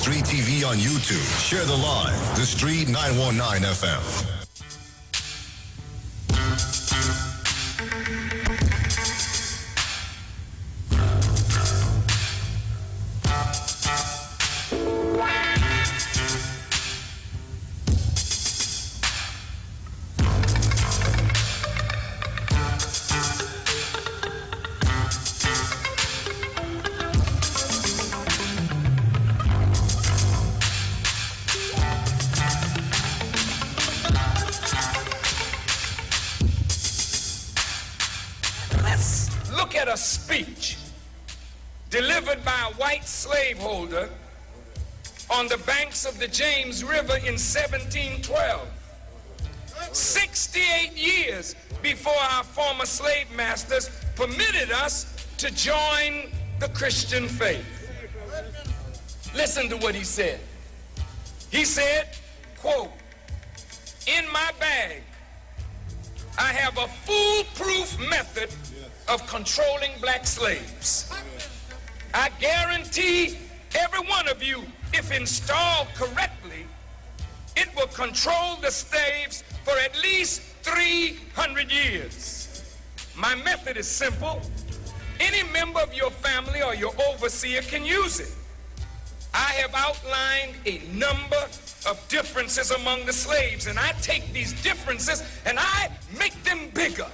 Street TV on YouTube. Share the live. The Street 919 FM. A speech delivered by a white slaveholder on the banks of the James River in 1712, 68 years before our former slave masters permitted us to join the Christian faith. Listen to what he said. He said, quote, "In my bag, I have a foolproof method of controlling black slaves. I guarantee every one of you, if installed correctly, it will control the slaves for at least 300 years. My method is simple. Any member of your family or your overseer can use it. I have outlined a number of differences among the slaves, and I take these differences and I make them bigger.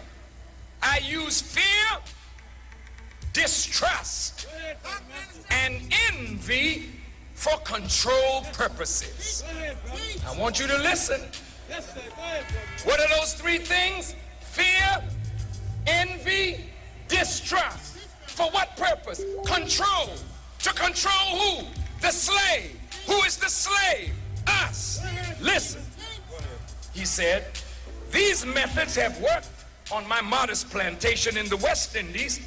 I use fear, distrust, and envy for control purposes." I want you to listen. What are those three things? Fear, envy, distrust. For what purpose? Control. To control who? The slave. Who is the slave? Us. Listen. He said, "These methods have worked on my modest plantation in the West Indies,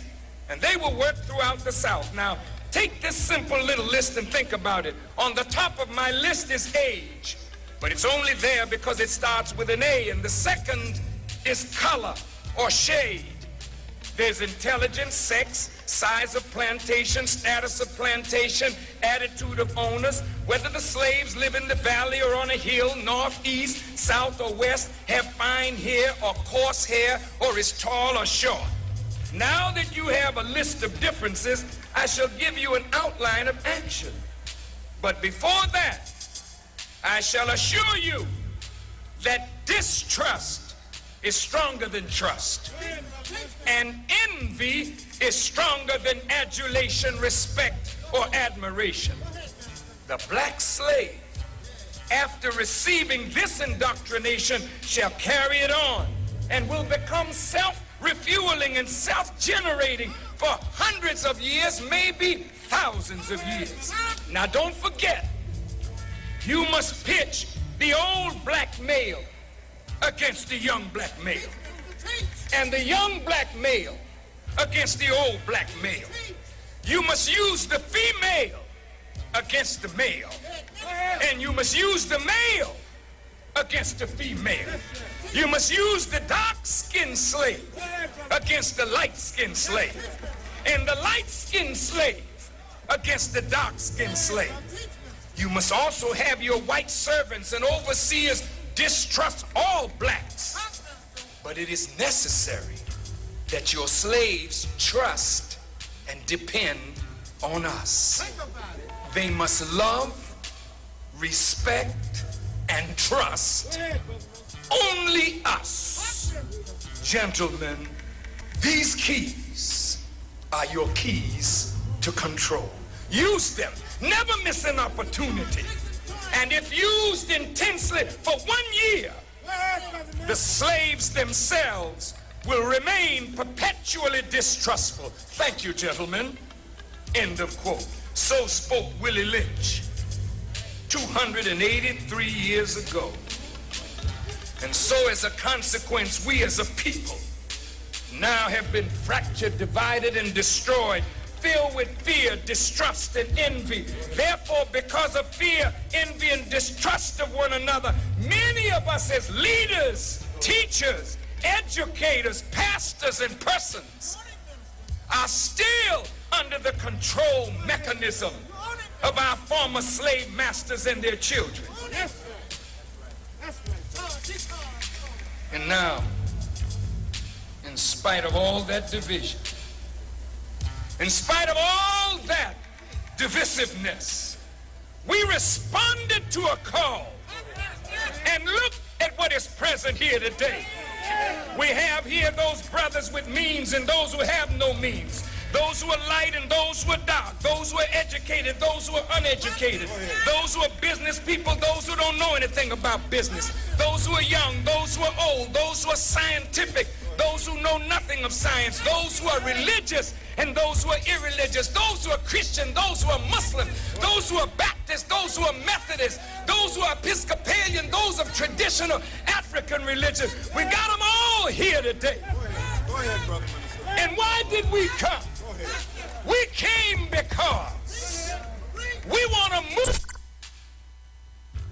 and they will work throughout the South." Now, take this simple little list and think about it. On the top of my list is age, but it's only there because it starts with an A, and the second is color or shade. There's intelligence, sex, size of plantation, status of plantation, attitude of owners, whether the slaves live in the valley or on a hill, north, east, south, or west, have fine hair or coarse hair, or is tall or short. Now that you have a list of differences, I shall give you an outline of action. But before that, I shall assure you that distrust is stronger than trust, and envy is stronger than adulation, respect, or admiration. The black slave, after receiving this indoctrination, shall carry it on and will become self-refueling and self-generating for hundreds of years, maybe thousands of years. Now don't forget, you must pitch the old black male against the young black male, and the young black male against the old black male. You must use the female against the male, and you must use the male against the female. You must use the dark-skinned slave against the light-skinned slave, and the light-skinned slave against the dark-skinned slave. You must also have your white servants and overseers distrust all blacks. But it is necessary that your slaves trust and depend on us. They must love, respect, and trust only us. Gentlemen, these keys are your keys to control. Use them. Never miss an opportunity. And if used intensely for 1 year, the slaves themselves will remain perpetually distrustful. Thank you, gentlemen. End of quote. So spoke Willie Lynch 283 years ago. And so as a consequence, we as a people now have been fractured, divided, and destroyed, filled with fear, distrust, and envy. Therefore, because of fear, envy, and distrust of one another, many of us as leaders, teachers, educators, pastors, and persons are still under the control mechanism of our former slave masters and their children. And now, in spite of all that division, in spite of all that divisiveness, we responded to a call. And look at what is present here today. We have here those brothers with means and those who have no means, those who are light and those who are dark, those who are educated, those who are uneducated, those who are business people, those who don't know anything about business, those who are young, those who are old, those who are scientific, those who know nothing of science, those who are religious and those who are irreligious, those who are Christian, those who are Muslim, those who are Baptist, those who are Methodist, those who are Episcopalian, those of traditional African religion. We got them all here today. Go ahead, brother. And why did we come? We came because we want to move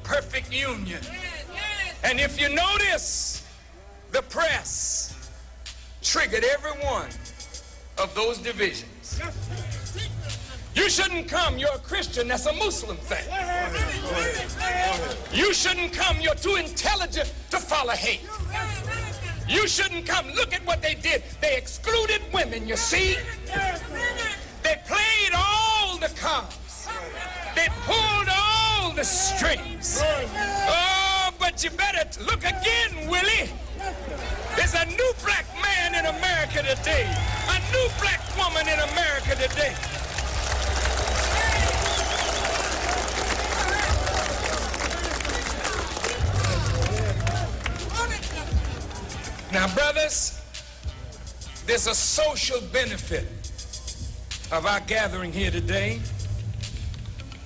perfect union. And if you notice, the press triggered every one of those divisions. You shouldn't come, you're a Christian, that's a Muslim thing. You shouldn't come, you're too intelligent to follow hate. You shouldn't come. Look at what they did. They excluded women, you see. They played all the cards. They pulled all the strings. Oh, but you better look again, Willie. There's a new black man in America today. A new black woman in America today. Now, brothers, there's a social benefit of our gathering here today,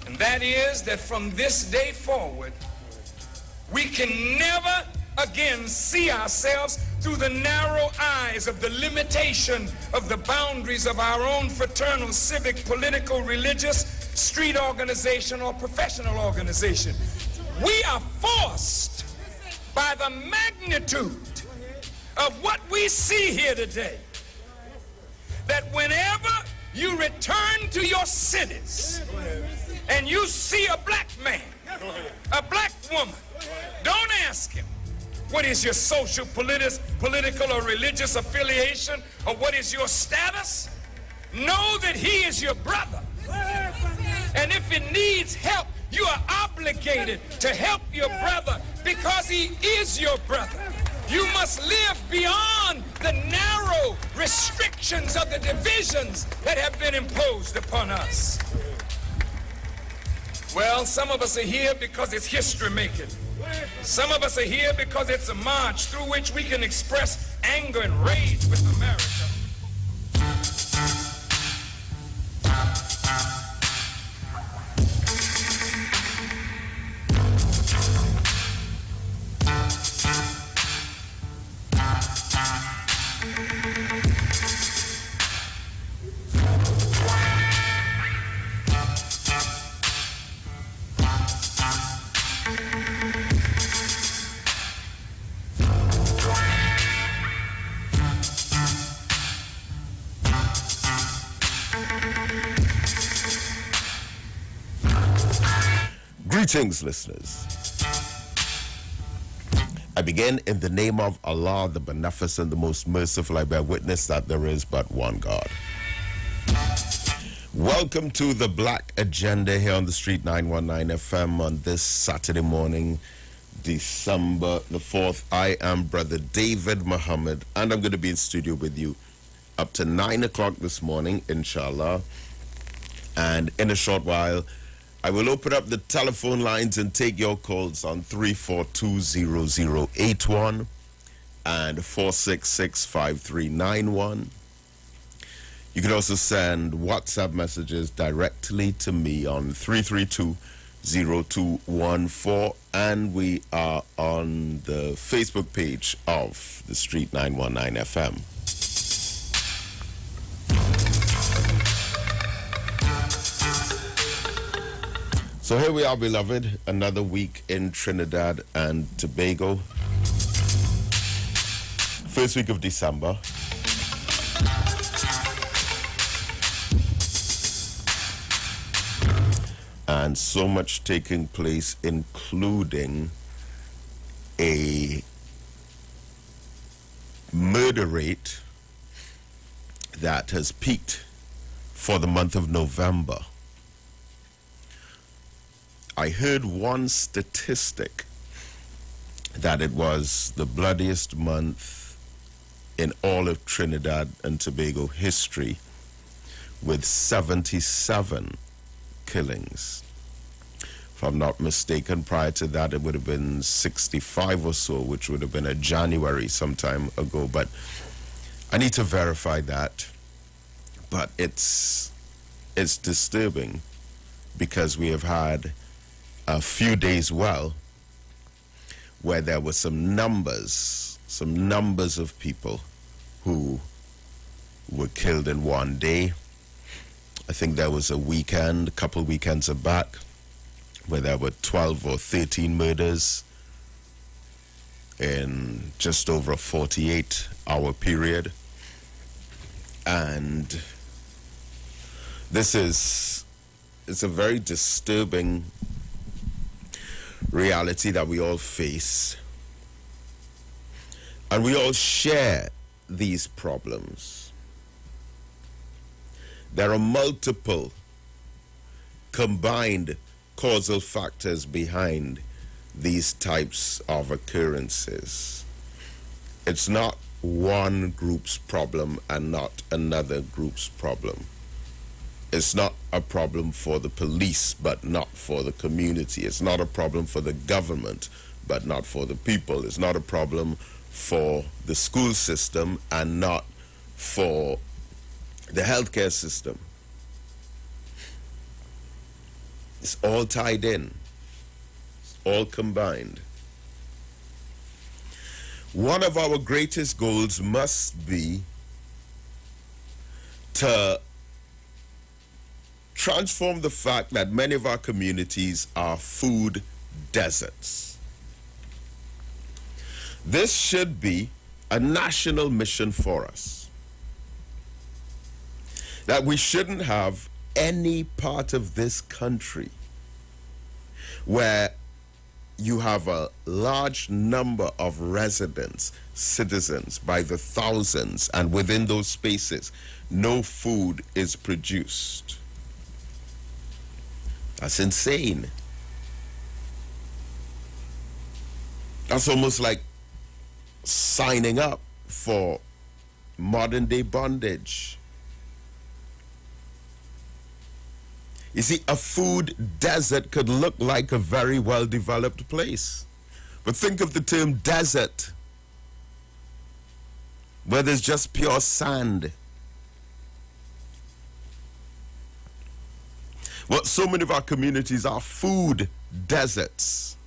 and that is that from this day forward, we can never again see ourselves through the narrow eyes of the limitation of the boundaries of our own fraternal, civic, political, religious, street organization, or professional organization. We are forced by the magnitude of what we see here today, that whenever you return to your cities and you see a black man, a black woman, don't ask him, what is your social, political, or religious affiliation, or what is your status? Know that he is your brother. And if he needs help, you are obligated to help your brother because he is your brother. You must live beyond the narrow restrictions of the divisions that have been imposed upon us. Well, some of us are here because it's history making. Some of us are here because it's a march through which we can express anger and rage with America. Greetings, listeners. I begin in the name of Allah, the Beneficent, the Most Merciful. I bear witness that there is but one God. Welcome to the Black Agenda here on the Street 919 FM on this Saturday morning, December the 4th. I am Brother David Muhammad, and I'm going to be in studio with you up to 9 o'clock this morning, inshallah. And in a short while, I will open up the telephone lines and take your calls on 342-0081 and 466-5391. You can also send WhatsApp messages directly to me on 332-0214, and we are on the Facebook page of the Street 919 FM. So here we are, beloved, another week in Trinidad and Tobago. First week of December. and so much taking place, including a murder rate that has peaked for the month of November. I heard one statistic that it was the bloodiest month in all of Trinidad and Tobago history, with 77 killings. If I'm not mistaken, prior to that it would have been 65 or so, which would have been in January some time ago, but I need to verify that. But it's disturbing, because we have had a few days where there were some numbers of people who were killed in one day. I think there was a couple weekends back, where there were 12 or 13 murders in just over a 48-hour period. And it's a very disturbing reality that we all face, and we all share these problems. There are multiple combined causal factors behind these types of occurrences. It's not one group's problem and not another group's problem. It's not a problem for the police, but not for the community. It's not a problem for the government, but not for the people. It's not a problem for the school system and not for the healthcare system. It's all tied in. It's all combined. One of our greatest goals must be to transform the fact that many of our communities are food deserts. This should be a national mission for us. That we shouldn't have any part of this country where you have a large number of residents, citizens by the thousands, and within those spaces, no food is produced. That's insane. That's almost like signing up for modern day bondage. You see, a food desert could look like a very well-developed place. But think of the term desert, where there's just pure sand. Well, so many of our communities are food deserts.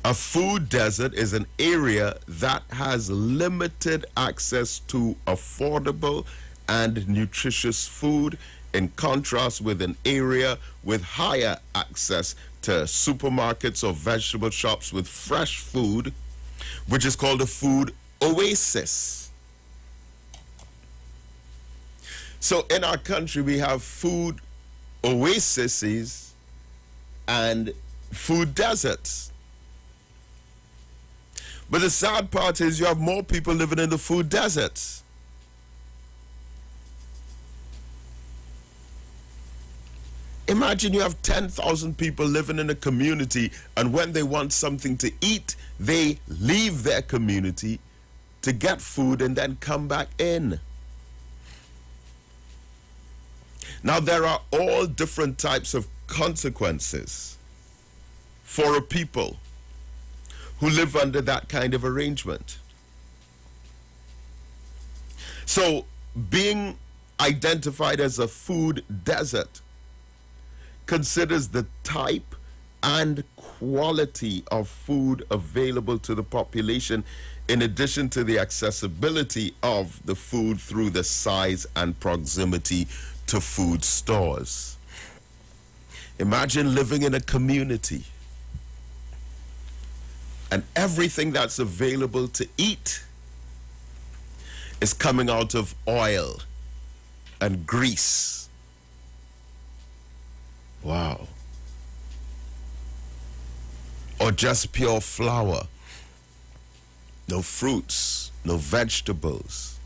A food desert is an area that has limited access to affordable and nutritious food, in contrast with an area with higher access to supermarkets or vegetable shops with fresh food, which is called a food oasis. So in our country, we have food oases and food deserts. But the sad part is you have more people living in the food deserts. Imagine you have 10,000 people living in a community, and when they want something to eat, they leave their community to get food and then come back in. Now, there are all different types of consequences for a people who live under that kind of arrangement. So, being identified as a food desert considers the type and quality of food available to the population, in addition to the accessibility of the food through the size and proximity to food stores. Imagine living in a community and everything that's available to eat is coming out of oil and grease Wow. Or just pure flour. No fruits, no vegetables.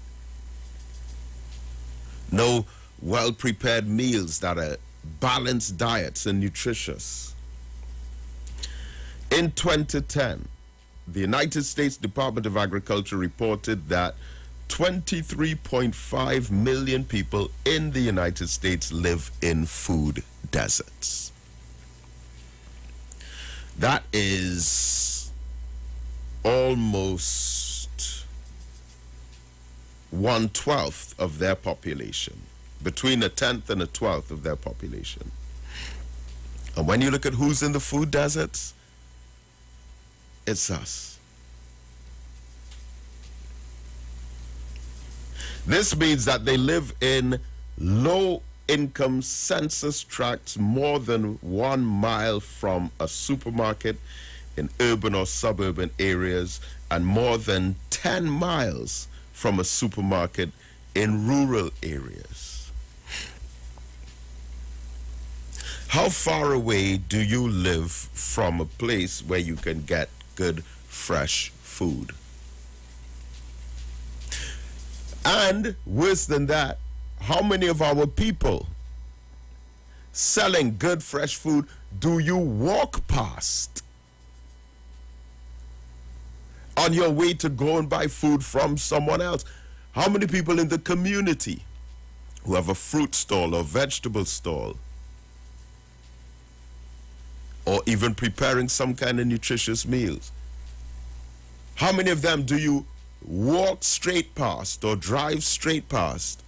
No well-prepared meals that are balanced diets and nutritious. In 2010, the United States Department of Agriculture reported that 23.5 million people in the United States live in food deserts. That is almost 1/12 of their population, between a 10th and a 12th of their population. And when you look at who's in the food deserts, it's us. This means that they live in low-income census tracts more than 1 mile from a supermarket in urban or suburban areas and more than 10 miles from a supermarket in rural areas. How far away do you live from a place where you can get good, fresh food? And worse than that, how many of our people selling good, fresh food do you walk past on your way to go and buy food from someone else? How many people in the community who have a fruit stall or vegetable stall, or even preparing some kind of nutritious meals? How many of them do you walk straight past or drive straight past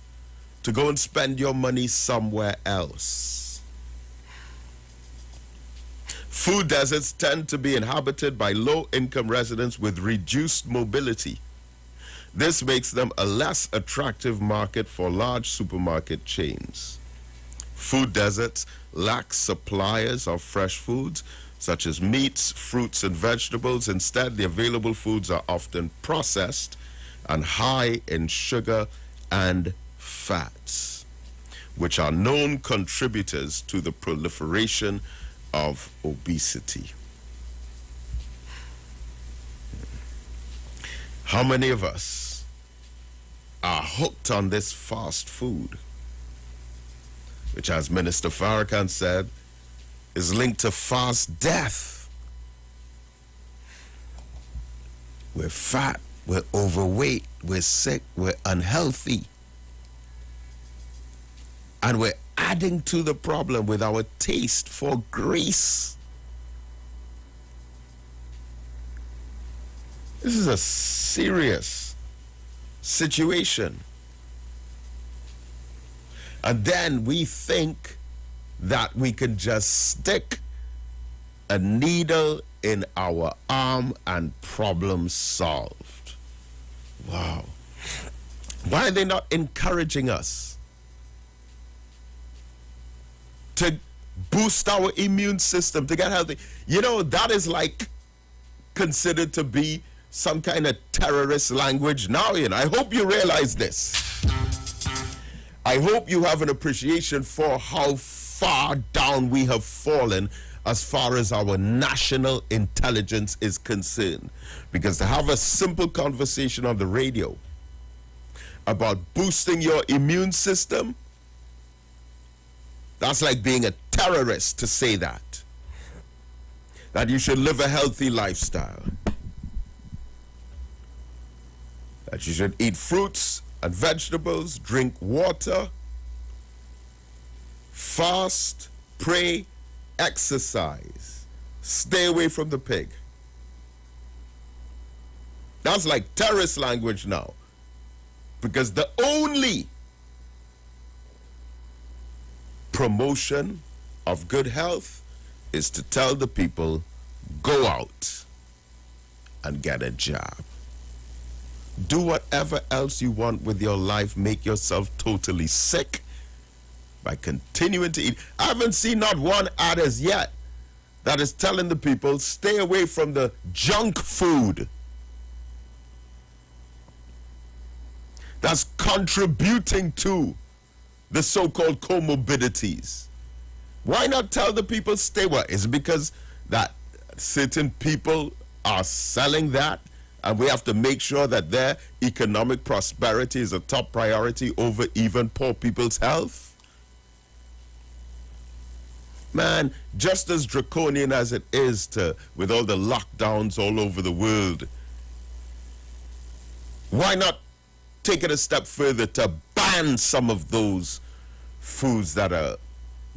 to go and spend your money somewhere else? Food deserts tend to be inhabited by low-income residents with reduced mobility. This makes them a less attractive market for large supermarket chains. Food deserts lack suppliers of fresh foods, such as meats, fruits, and vegetables. Instead, the available foods are often processed and high in sugar and fats, which are known contributors to the proliferation of obesity. How many of us are hooked on this fast food, which, as Minister Farrakhan said, is linked to fast death? We're fat, we're overweight, we're sick, we're unhealthy. And we're adding to the problem with our taste for grease. This is a serious situation. And then we think that we can just stick a needle in our arm and problem solved. Wow. Why are they not encouraging us to boost our immune system, to get healthy? You know, that is like considered to be some kind of terrorist language now. You know, I hope you realize this. I hope you have an appreciation for how far down we have fallen as far as our national intelligence is concerned. Because to have a simple conversation on the radio about boosting your immune system, that's like being a terrorist to say that. That you should live a healthy lifestyle. That you should eat fruits and vegetables, drink water, fast, pray, exercise, stay away from the pig. That's like terrorist language now. Because the only promotion of good health is to tell the people, go out and get a job. Do whatever else you want with your life. Make yourself totally sick by continuing to eat. I haven't seen not one ad as yet that is telling the people, stay away from the junk food that's contributing to the so-called comorbidities. Why not tell the people stay? What is it because that certain people are selling that, and we have to make sure that their economic prosperity is a top priority over even poor people's health? Man, just as draconian as it is with all the lockdowns all over the world, why not take it a step further to ban some of those foods that are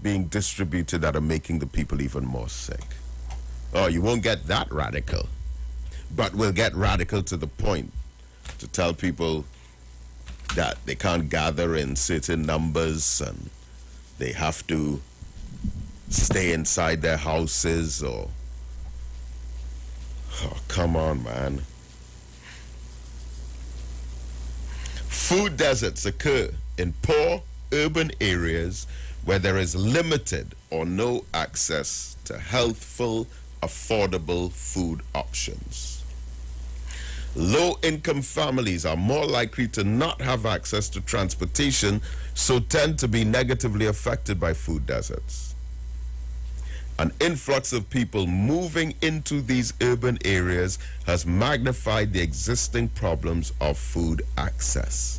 being distributed that are making the people even more sick? Oh, you won't get that radical, but we'll get radical to the point to tell people that they can't gather in certain numbers and they have to stay inside their houses. Or oh, come on, man. Food deserts occur in poor urban areas where there is limited or no access to healthful, affordable food options. Low-income families are more likely to not have access to transportation, so tend to be negatively affected by food deserts. An influx of people moving into these urban areas has magnified the existing problems of food access.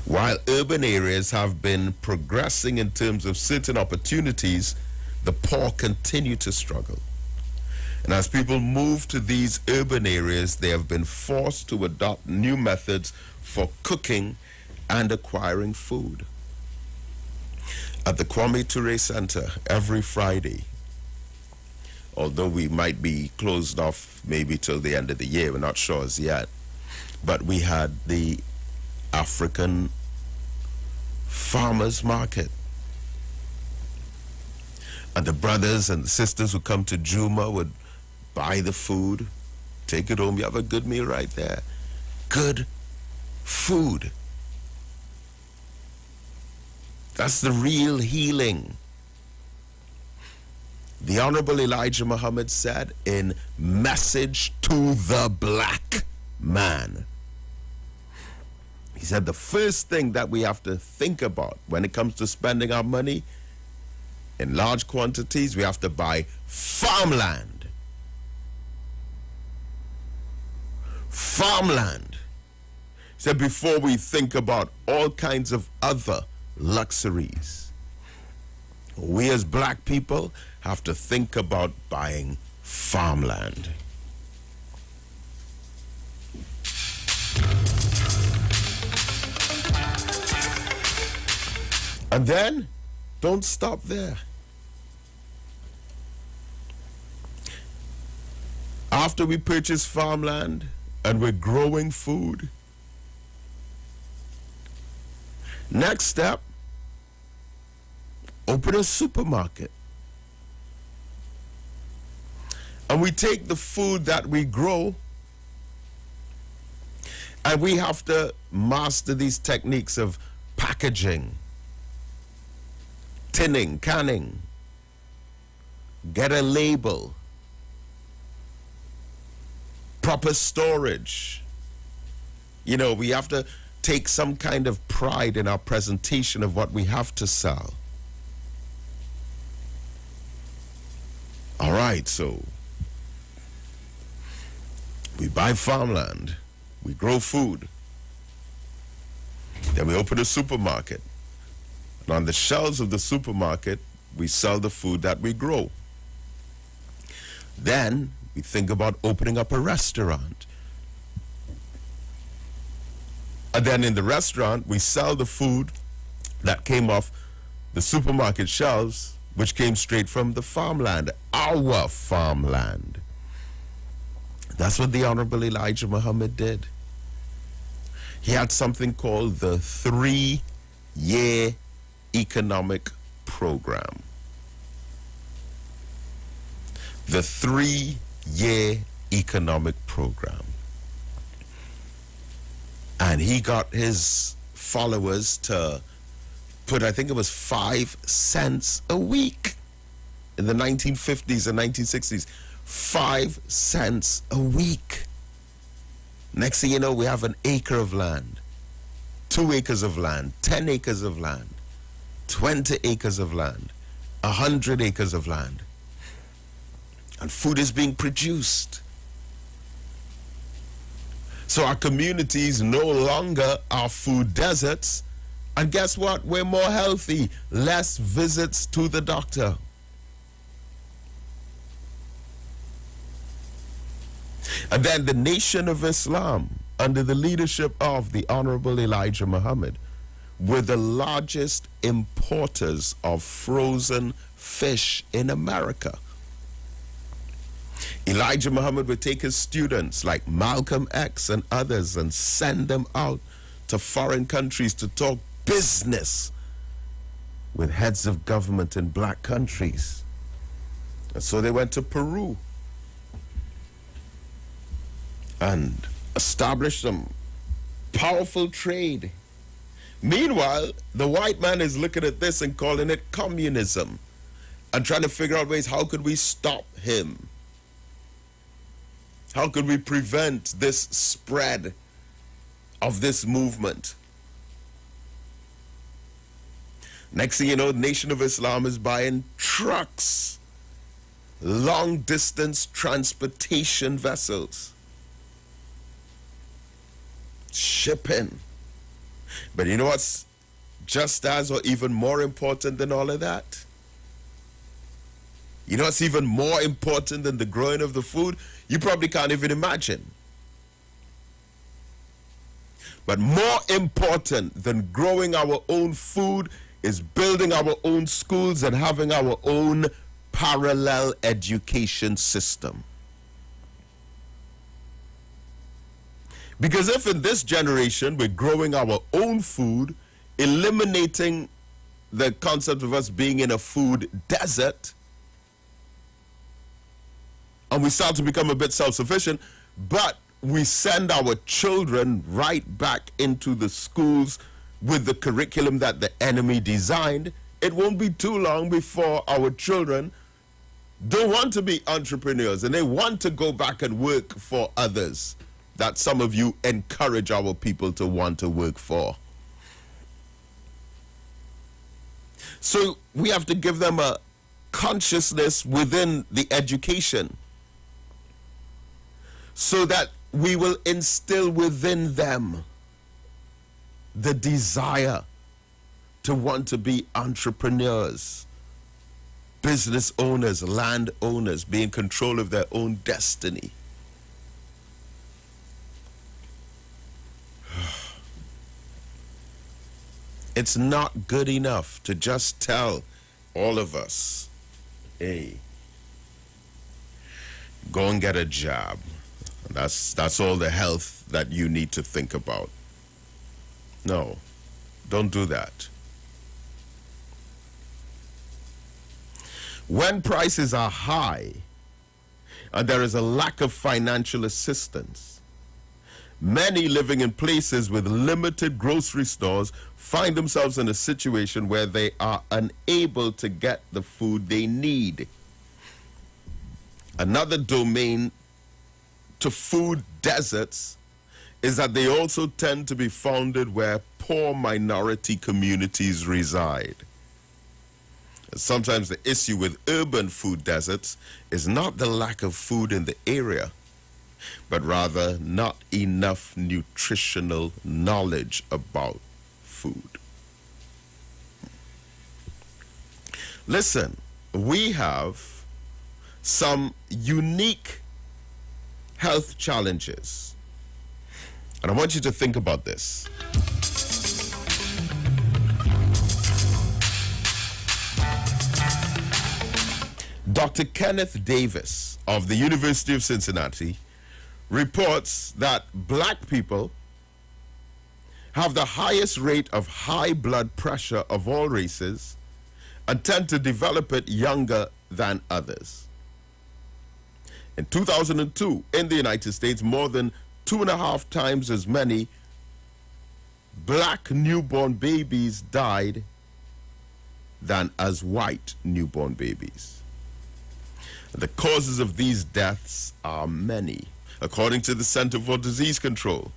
While urban areas have been progressing in terms of certain opportunities, the poor continue to struggle. And as people move to these urban areas, they have been forced to adopt new methods for cooking and acquiring food. At the Kwame Ture Center every Friday, although we might be closed off maybe till the end of the year, we're not sure as yet, but we had the African farmers market. And the brothers and the sisters who come to Juma would buy the food, take it home. You have a good meal right there. Good food. That's the real healing. The Honorable Elijah Muhammad said in Message to the Black Man, he said the first thing that we have to think about when it comes to spending our money in large quantities, we have to buy farmland. Farmland. He said before we think about all kinds of other luxuries, we as black people have to think about buying farmland. And then, don't stop there. After we purchase farmland and we're growing food, next step, open a supermarket. And we take the food that we grow, and we have to master these techniques of packaging, tinning, canning, get a label, proper storage. You know, we have to take some kind of pride in our presentation of what we have to sell. All right, so we buy farmland, we grow food, then we open a supermarket. And on the shelves of the supermarket, we sell the food that we grow. Then we think about opening up a restaurant. And then in the restaurant, we sell the food that came off the supermarket shelves, which came straight from the farmland, our farmland. That's what the Honorable Elijah Muhammad did. He had something called the 3-year economic program. The 3-year economic program. And he got his followers to put, I think it was 5 cents a week in the 1950s and 1960s. 5 cents a week. Next thing you know, we have an acre of land, 2 acres of land, 10 acres of land. 20 acres of land, 100 acres of land, and food is being produced. So our communities no longer are food deserts, and guess what? We're more healthy, less visits to the doctor. And then the Nation of Islam, under the leadership of the Honorable Elijah Muhammad, were the largest importers of frozen fish in America. Elijah Muhammad would take his students like Malcolm X and others and send them out to foreign countries to talk business with heads of government in black countries. And so they went to Peru and established some powerful trade. Meanwhile, the white man is looking at this and calling it communism and trying to figure out ways, how could we stop him? How could we prevent this spread of this movement? Next thing you know, the Nation of Islam is buying trucks, long-distance transportation vessels, shipping. But you know what's just as or even more important than all of that? You know what's even more important than the growing of the food? You probably can't even imagine. But more important than growing our own food is building our own schools and having our own parallel education system. Because if in this generation we're growing our own food, eliminating the concept of us being in a food desert, and we start to become a bit self-sufficient, but we send our children right back into the schools with the curriculum that the enemy designed, it won't be too long before our children don't want to be entrepreneurs and they want to go back and work for others that some of you encourage our people to want to work for. So we have to give them a consciousness within the education so that we will instill within them the desire to want to be entrepreneurs, business owners, land owners, be in control of their own destiny. It's not good enough to just tell all of us, hey, go and get a job. That's all the health that you need to think about. No, don't do that. When prices are high and there is a lack of financial assistance, many living in places with limited grocery stores find themselves in a situation where they are unable to get the food they need. Another domain to food deserts is that they also tend to be founded where poor minority communities reside. Sometimes the issue with urban food deserts is not the lack of food in the area, but rather not enough nutritional knowledge about food. Listen, we have some unique health challenges, and I want you to think about this. Dr. Kenneth Davis of the University of Cincinnati reports that black people have the highest rate of high blood pressure of all races and tend to develop it younger than others. In 2002, in the United States, more than 2.5 times as many black newborn babies died than as white newborn babies. The causes of these deaths are many. According to the Center for Disease Control,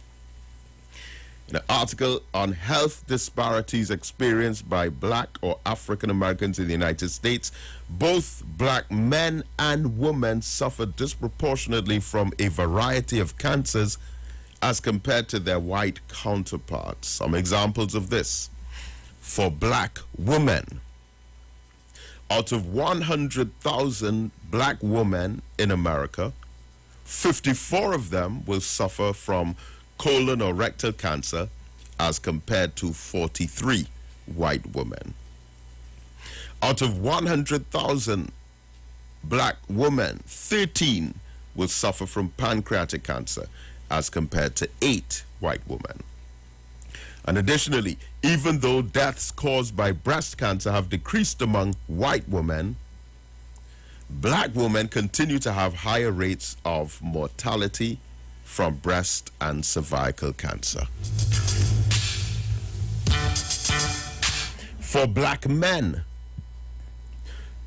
In an article on health disparities experienced by black or African Americans in the United States, both black men and women suffer disproportionately from a variety of cancers as compared to their white counterparts. Some examples of this. For black women, out of 100,000 black women in America, 54 of them will suffer from colon or rectal cancer as compared to 43 white women. Out of 100,000 black women, 13 will suffer from pancreatic cancer as compared to 8 white women. And additionally, even though deaths caused by breast cancer have decreased among white women, black women continue to have higher rates of mortality from breast and cervical cancer. For black men,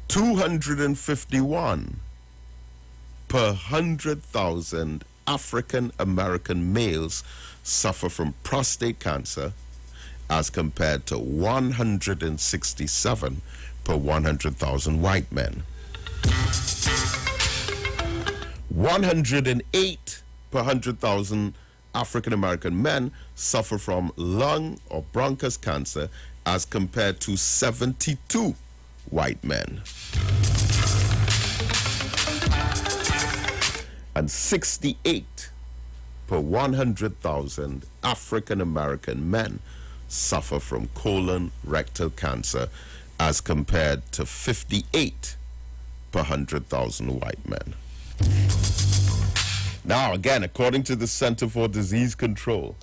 251 per 100,000 African American males suffer from prostate cancer as compared to 167 per 100,000 white men. 108 per 100,000 African American men suffer from lung or bronchus cancer as compared to 72 white men. And 68 per 100,000 African American men suffer from colon rectal cancer as compared to 58 per 100,000 white men. Now, again, according to the Center for Disease Control,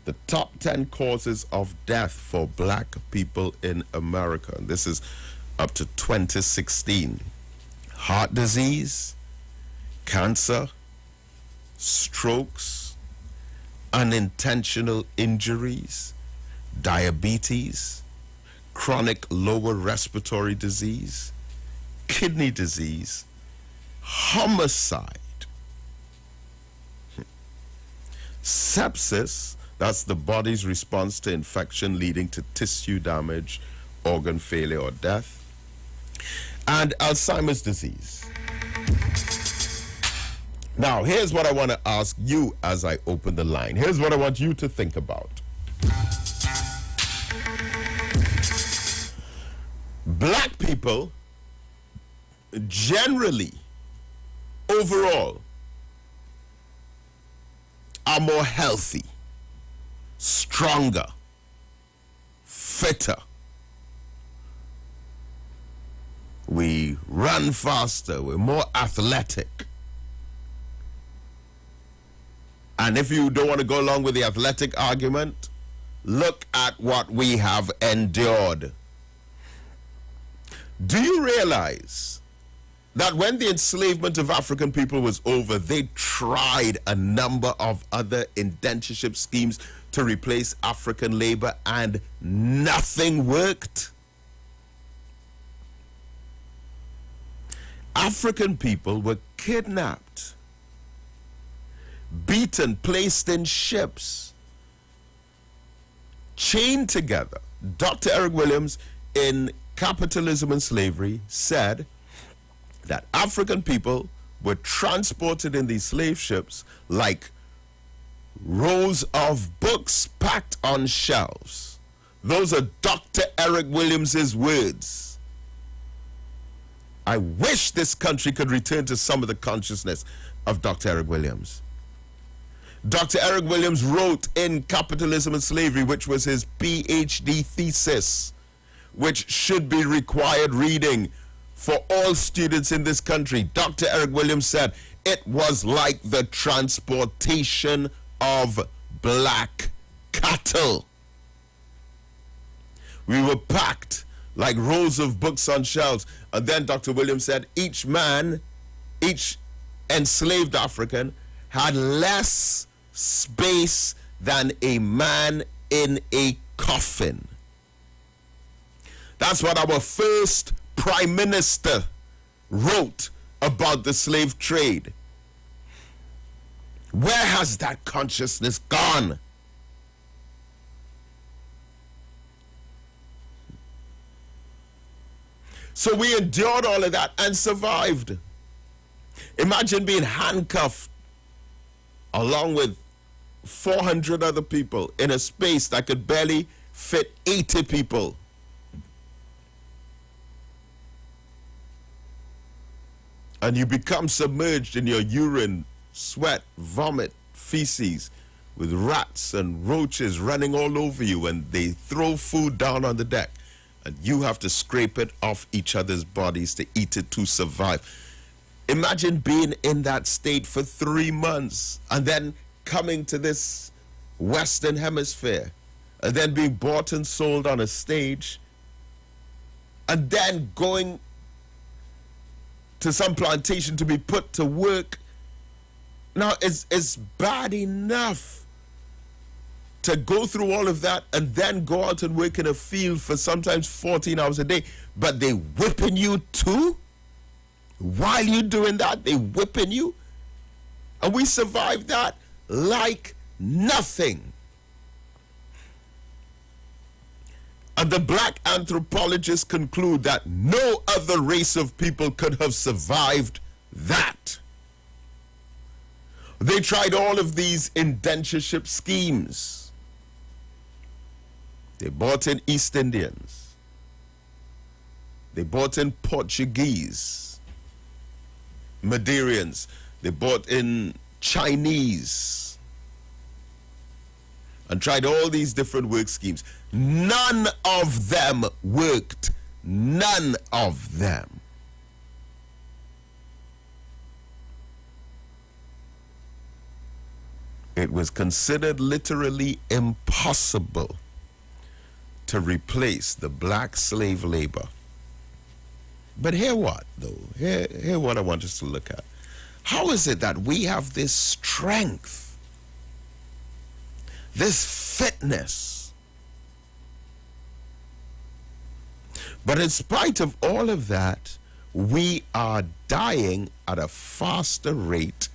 the top 10 causes of death for black people in America, and this is up to 2016: heart disease, cancer, strokes, unintentional injuries, diabetes, chronic lower respiratory disease, kidney disease, homicide, sepsis, that's the body's response to infection leading to tissue damage, organ failure, or death, and Alzheimer's disease. Now, here's what I want to ask you as I open the line. Here's what I want you to think about. Black people generally, overall, are more healthy, stronger, fitter. We run faster, we're more athletic. And if you don't want to go along with the athletic argument, look at what we have endured. Do you realize that when the enslavement of African people was over, they tried a number of other indentureship schemes to replace African labor and nothing worked? African people were kidnapped, beaten, placed in ships, chained together. Dr. Eric Williams, in Capitalism and Slavery, said that African people were transported in these slave ships like rows of books packed on shelves. Those are Dr. Eric Williams's words. I wish this country could return to some of the consciousness of Dr. Eric Williams. Dr. Eric Williams wrote in Capitalism and Slavery, which was his PhD thesis, which should be required reading for all students in this country. Dr. Eric Williams said it was like the transportation of black cattle. We were packed like rows of books on shelves. And then Dr. Williams said each man, each enslaved African, had less space than a man in a coffin. That's what our first Prime Minister wrote about the slave trade. Where has that consciousness gone? So we endured all of that and survived. Imagine being handcuffed along with 400 other people in a space that could barely fit 80 people. And you become submerged in your urine, sweat, vomit, feces, with rats and roaches running all over you, and they throw food down on the deck, and you have to scrape it off each other's bodies to eat it to survive. Imagine being in that state for 3 months and then coming to this Western Hemisphere and then being bought and sold on a stage and then going to some plantation to be put to work. Now, it's bad enough to go through all of that and then go out and work in a field for sometimes 14 hours a day, but they whipping you too? While you're doing that, they whipping you? And we survived that like nothing. And the black anthropologists conclude that no other race of people could have survived that. They tried all of these indentureship schemes. They brought in East Indians. They brought in Portuguese, Madeireans. They brought in Chinese and tried all these different work schemes. None of them worked. None of them. It was considered literally impossible to replace the black slave labor. But hear what, though? Hear what I want us to look at. How is it that we have this strength, this fitness, but in spite of all of that, we are dying at a faster rate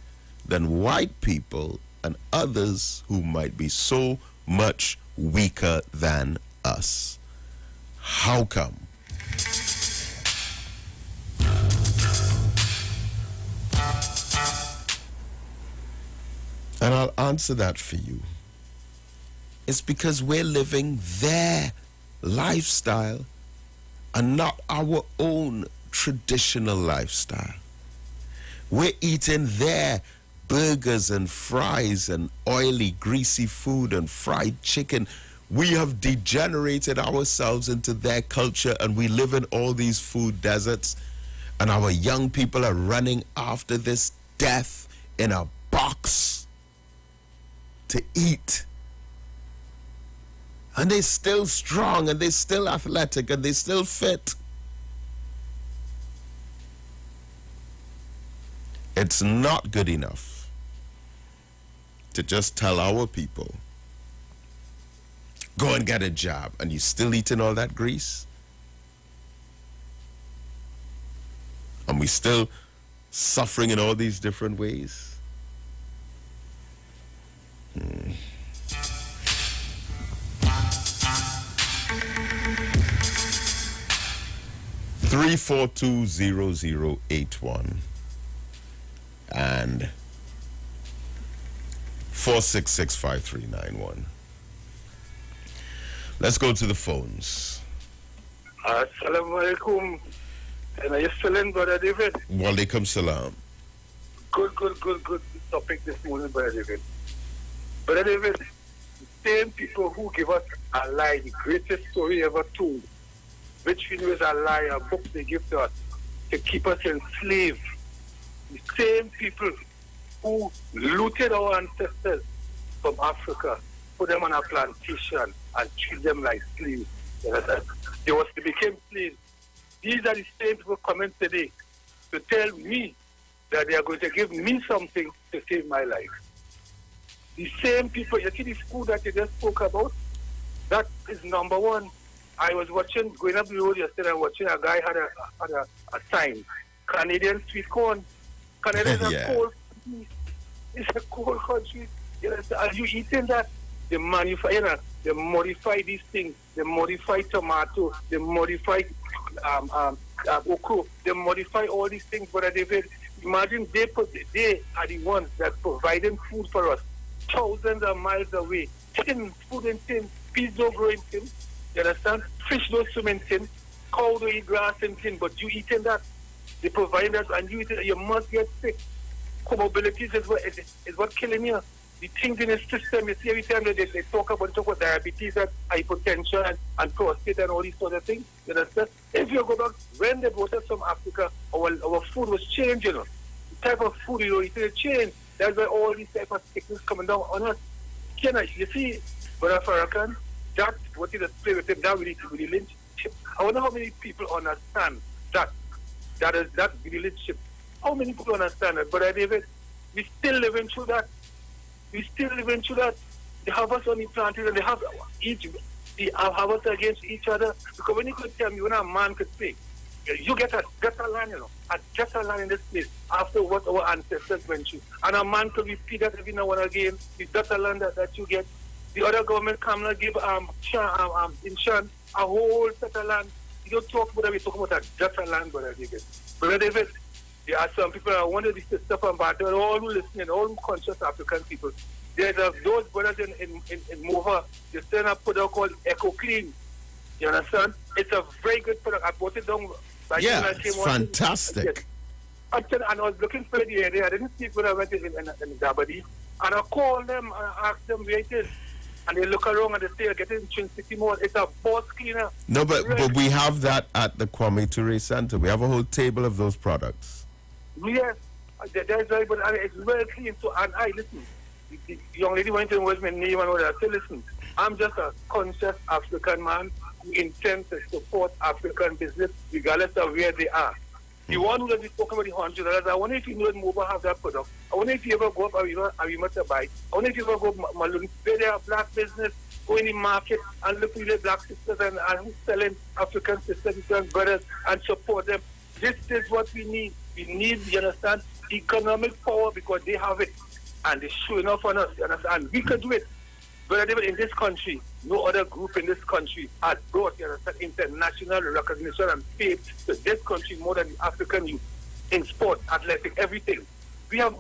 than white people and others who might be so much weaker than us? How come? And I'll answer that for you. It's because we're living their lifestyle and not our own traditional lifestyle. We're eating their burgers and fries and oily, greasy food and fried chicken. We have degenerated ourselves into their culture, and we live in all these food deserts, and our young people are running after this death in a box to eat. And they're still strong, and they're still athletic, and they're still fit. It's not good enough to just tell our people, go and get a job, and you're still eating all that grease? And we still suffering in all these different ways? 3420081 and 4665391. Let's go to the phones. Assalamu alaikum. And are you still in, Brother David? Walaikum salam. Good topic this morning, Brother David. Brother David, the same people who give us a lie, the greatest story ever told, which we know is a lie, a book they give to us to keep us enslaved. The same people who looted our ancestors from Africa, put them on a plantation and treat them like slaves. They became slaves. These are the same people coming today to tell me that they are going to give me something to save my life. The same people, you see the school that you just spoke about, that is number one. I was watching, going up the road yesterday, watching a guy had a sign, Canadian sweet corn. Canada is a cold country. It's a cold country. Are you eating that? They modify these things. They modify tomato. They modify okra. They modify all these things, but David, imagine they are the ones that providing food for us thousands of miles away. Tin, food in tin, peas don't grow in tin. You understand? Fish don't swim in tin. Cow don't eat grass in tin, but you eating that. They provide us, and you eat it, you must get sick. Comorbidities is what killing you. The things in the system, you see every time they talk about diabetes and hypertension and prostate and all these sort of things. You understand? If you go back, when they brought us from Africa, our food was changed, you know. The type of food you eat, it changed. That's why all these type of sickness coming down on us. You see, Brother Farrakhan, that's what you just play with them, that really lynchship. I wonder how many people understand that is that relationship. How many people understand that? But David, we still living through that. They have us on the plantation and they have us against each other. Because when you could tell me when a man could speak, you get a land, you know, a land in this place after what our ancestors went through. And a man could repeat that every now and again. The better land that you get. The other government come and give insurance, a whole set of land. You don't talk about that, we talk about that better land, Brother David. Brother David, there are some people, I wonder this stuff about all who listening, all who conscious African people. There's those brothers in Mova, they send a product called Eco Clean. You understand? It's a very good product. I bought it down. It's fantastic. And I was looking for the area. I didn't see it when I went in Dabadi. And I called them and I asked them where it is. And they look around and they say, get it in Twin City Mall. It's a boss cleaner. No, but we have that at the Kwame Ture Center. We have a whole table of those products. Yes, that's right, but it's very clean. So, and listen, the young lady went to was my name and all that. I said, listen, I'm just a conscious African man who intends to support African business regardless of where they are. The one who has been talking about the $100, I wonder if you know that Mobile have that product. I wonder if you ever go up Arima to buy. I wonder if you ever go up Malone, where they have black business, go in the market and look at the black sisters and who's selling African sisters and brothers and support them. This is what we need. We need, you understand, economic power because they have it. And they're showing off on us, you understand? We could do it. But in this country, no other group in this country has brought, you understand, international recognition and fame to this country more than the African youth in sport, athletic, everything. We have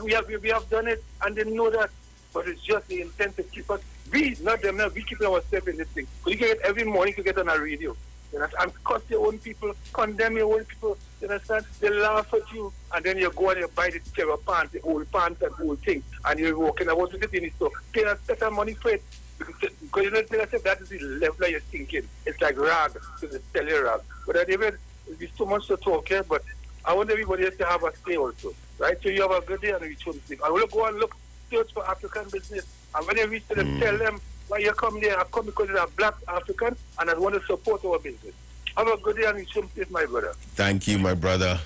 done it, and they know that. But it's just the intent to keep us. We, not them, now, we keeping ourselves in this thing. So you get every morning you get on a radio. You understand? And curse your own people, condemn your own people, you understand? They laugh at you, and then you go and you buy the terror pants, the old pants and old thing, and you're walking about with it in the store. Pay a set of money for it. Because you know, that is the level you're thinking. It's like rag, to the sell your rag. But at the end, there's so much to talk here, but I want everybody else to have a say also. Right? So you have a good day and you should sleep. I will go and look, search for African business. And when I reach to them, tell them, why you come there? I come because you're a black African and I want to support our business. Have a good day and you should sleep, my brother. Thank you, my brother.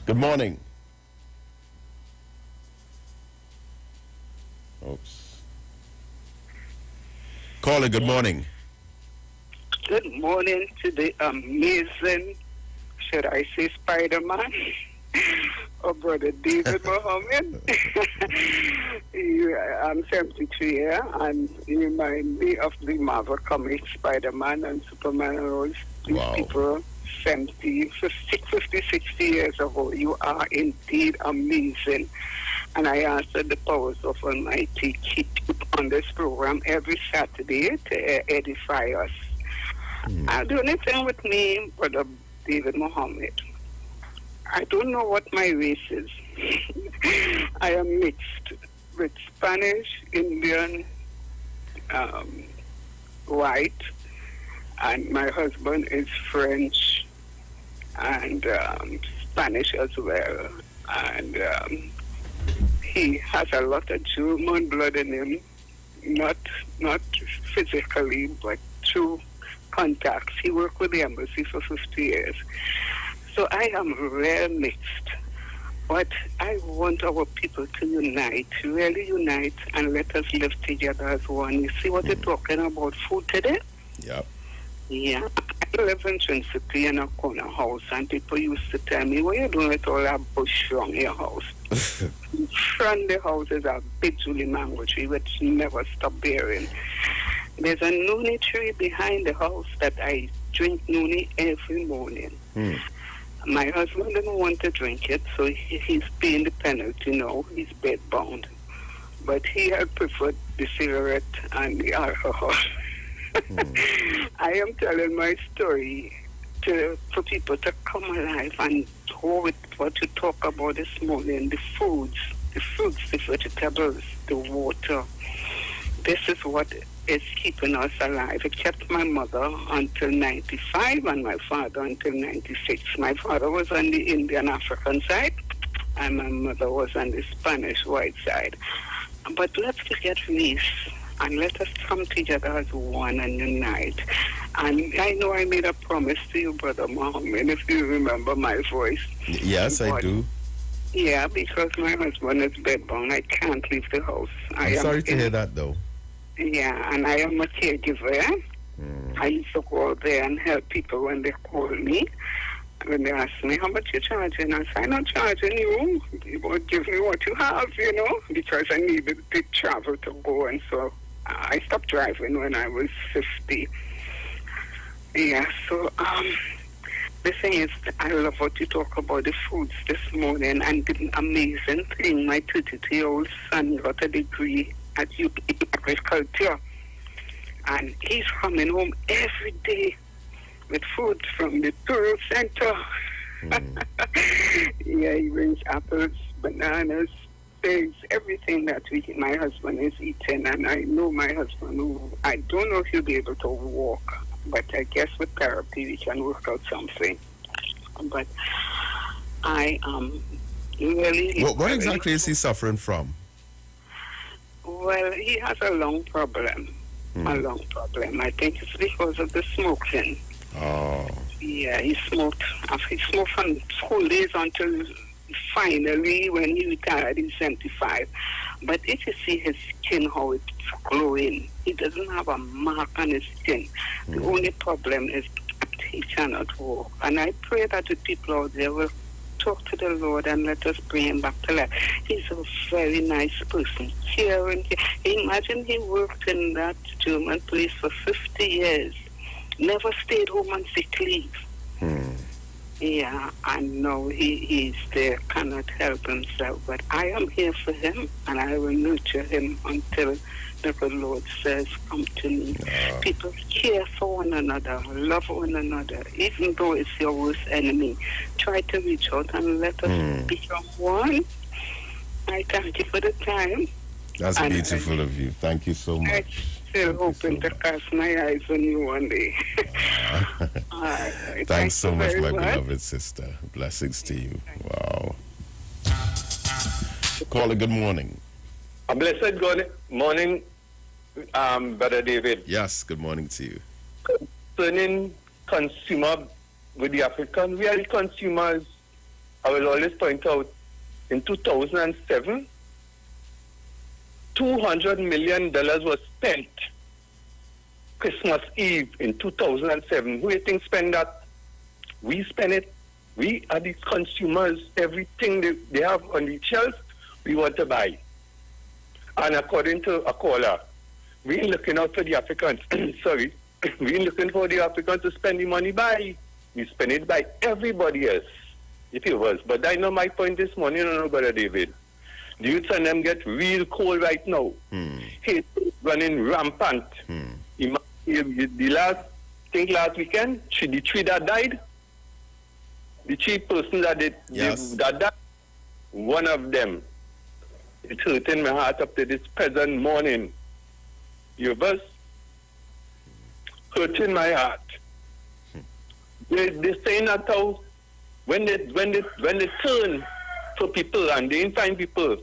Good morning. Oops. Caller, good morning. Good morning to the amazing, should I say Spider-Man? Oh, Brother David Mohammed. I'm 73 years, and you remind me of the Marvel comic Spider-Man and Superman and all these people 50, 60 years ago. You are indeed amazing. And I ask that the powers of Almighty keep on this program every Saturday to edify us. The only thing with me, Brother David Mohammed, I don't know what my race is. I am mixed with Spanish, Indian, white, and my husband is French and Spanish as well. And he has a lot of German blood in him, not physically, but through contacts. He worked with the embassy for 50 years. So I am real mixed. But I want our people to unite, really unite, and let us live together as one. You see what you're talking about food today? Yep. Yeah. I live in Twin City in a corner house, and people used to tell me, what are you doing with all that bush around your house? In front of the house is a big Julie mango tree, which never stop bearing. There's a noonie tree behind the house that I drink noonie every morning. My husband didn't want to drink it, so he's paying the penalty now. He's bedbound. But he had preferred the cigarette and the alcohol. I am telling my story for people to come alive and with what you talk about this morning, the foods, the fruits, the vegetables, the water. This is what is keeping us alive. It kept my mother until 95 and my father until 96. My father was on the Indian African side and my mother was on the Spanish white side. But let's forget race and let us come together as one and unite. And I know I made a promise to you, Brother Mohammed, if you remember my voice. Yes, I do. Yeah, because my husband is bedbound. I can't leave the house. I'm sorry to hear that, though. Yeah, and I am a caregiver. I used to go out there and help people when they call me. When they ask me, how much you charging? I say, I'm not charging you. You won't give me what you have, because I needed to travel to go. And so I stopped driving when I was 50. Yeah, so the thing is, I love what you talk about the foods this morning, and the amazing thing, my 22-year-old son got a degree at agriculture, and he's coming home every day with food from the tourist center. Yeah, he brings apples, bananas, figs, everything that my husband is eating, and I know my husband, I don't know if he'll be able to walk, but I guess with therapy we can work out something. But I really... What exactly is he suffering from? Well, he has a lung problem. A lung problem. I think it's because of the smoking. Oh. Yeah, he smoked from school days until finally when he retired in 75. But if you see his skin, how it's glowing, he doesn't have a mark on his skin. The only problem is that he cannot walk. And I pray that the people out there will talk to the Lord and let us bring him back to life. He's a very nice person. Imagine he worked in that German place for 50 years. Never stayed home on sick leave. Yeah, I know he's there, cannot help himself, but I am here for him, and I will nurture him until the good Lord says, come to me. People care for one another, love one another, even though it's your worst enemy. Try to reach out and let us become one. I thank you for the time. That's beautiful of you. Thank you so much. Still hoping to cast my eyes on you one day. Thanks so much, my beloved sister. Blessings to you. Wow. Caller, good morning. A blessed good morning, Brother David. Yes, good morning to you. Concerning consumer with the African, we are the consumers. I will always point out, in 2007, $200 million was spent Christmas Eve in 2007. Who do you think spend that? We spend it. We are the consumers. Everything they have on the shelf, we want to buy. And according to a caller, we looking out for the Africans. Sorry. We looking for the Africans to spend the money by. We spend it by everybody else, if it was. But I know my point this morning, Brother David. The youths and them get real cold right now. Hate running rampant. The last weekend, the three that died, the three persons that died, one of them, it's hurting my heart up to this present morning. You was hurting my heart. They saying that how when they turn for people and they didn't find people,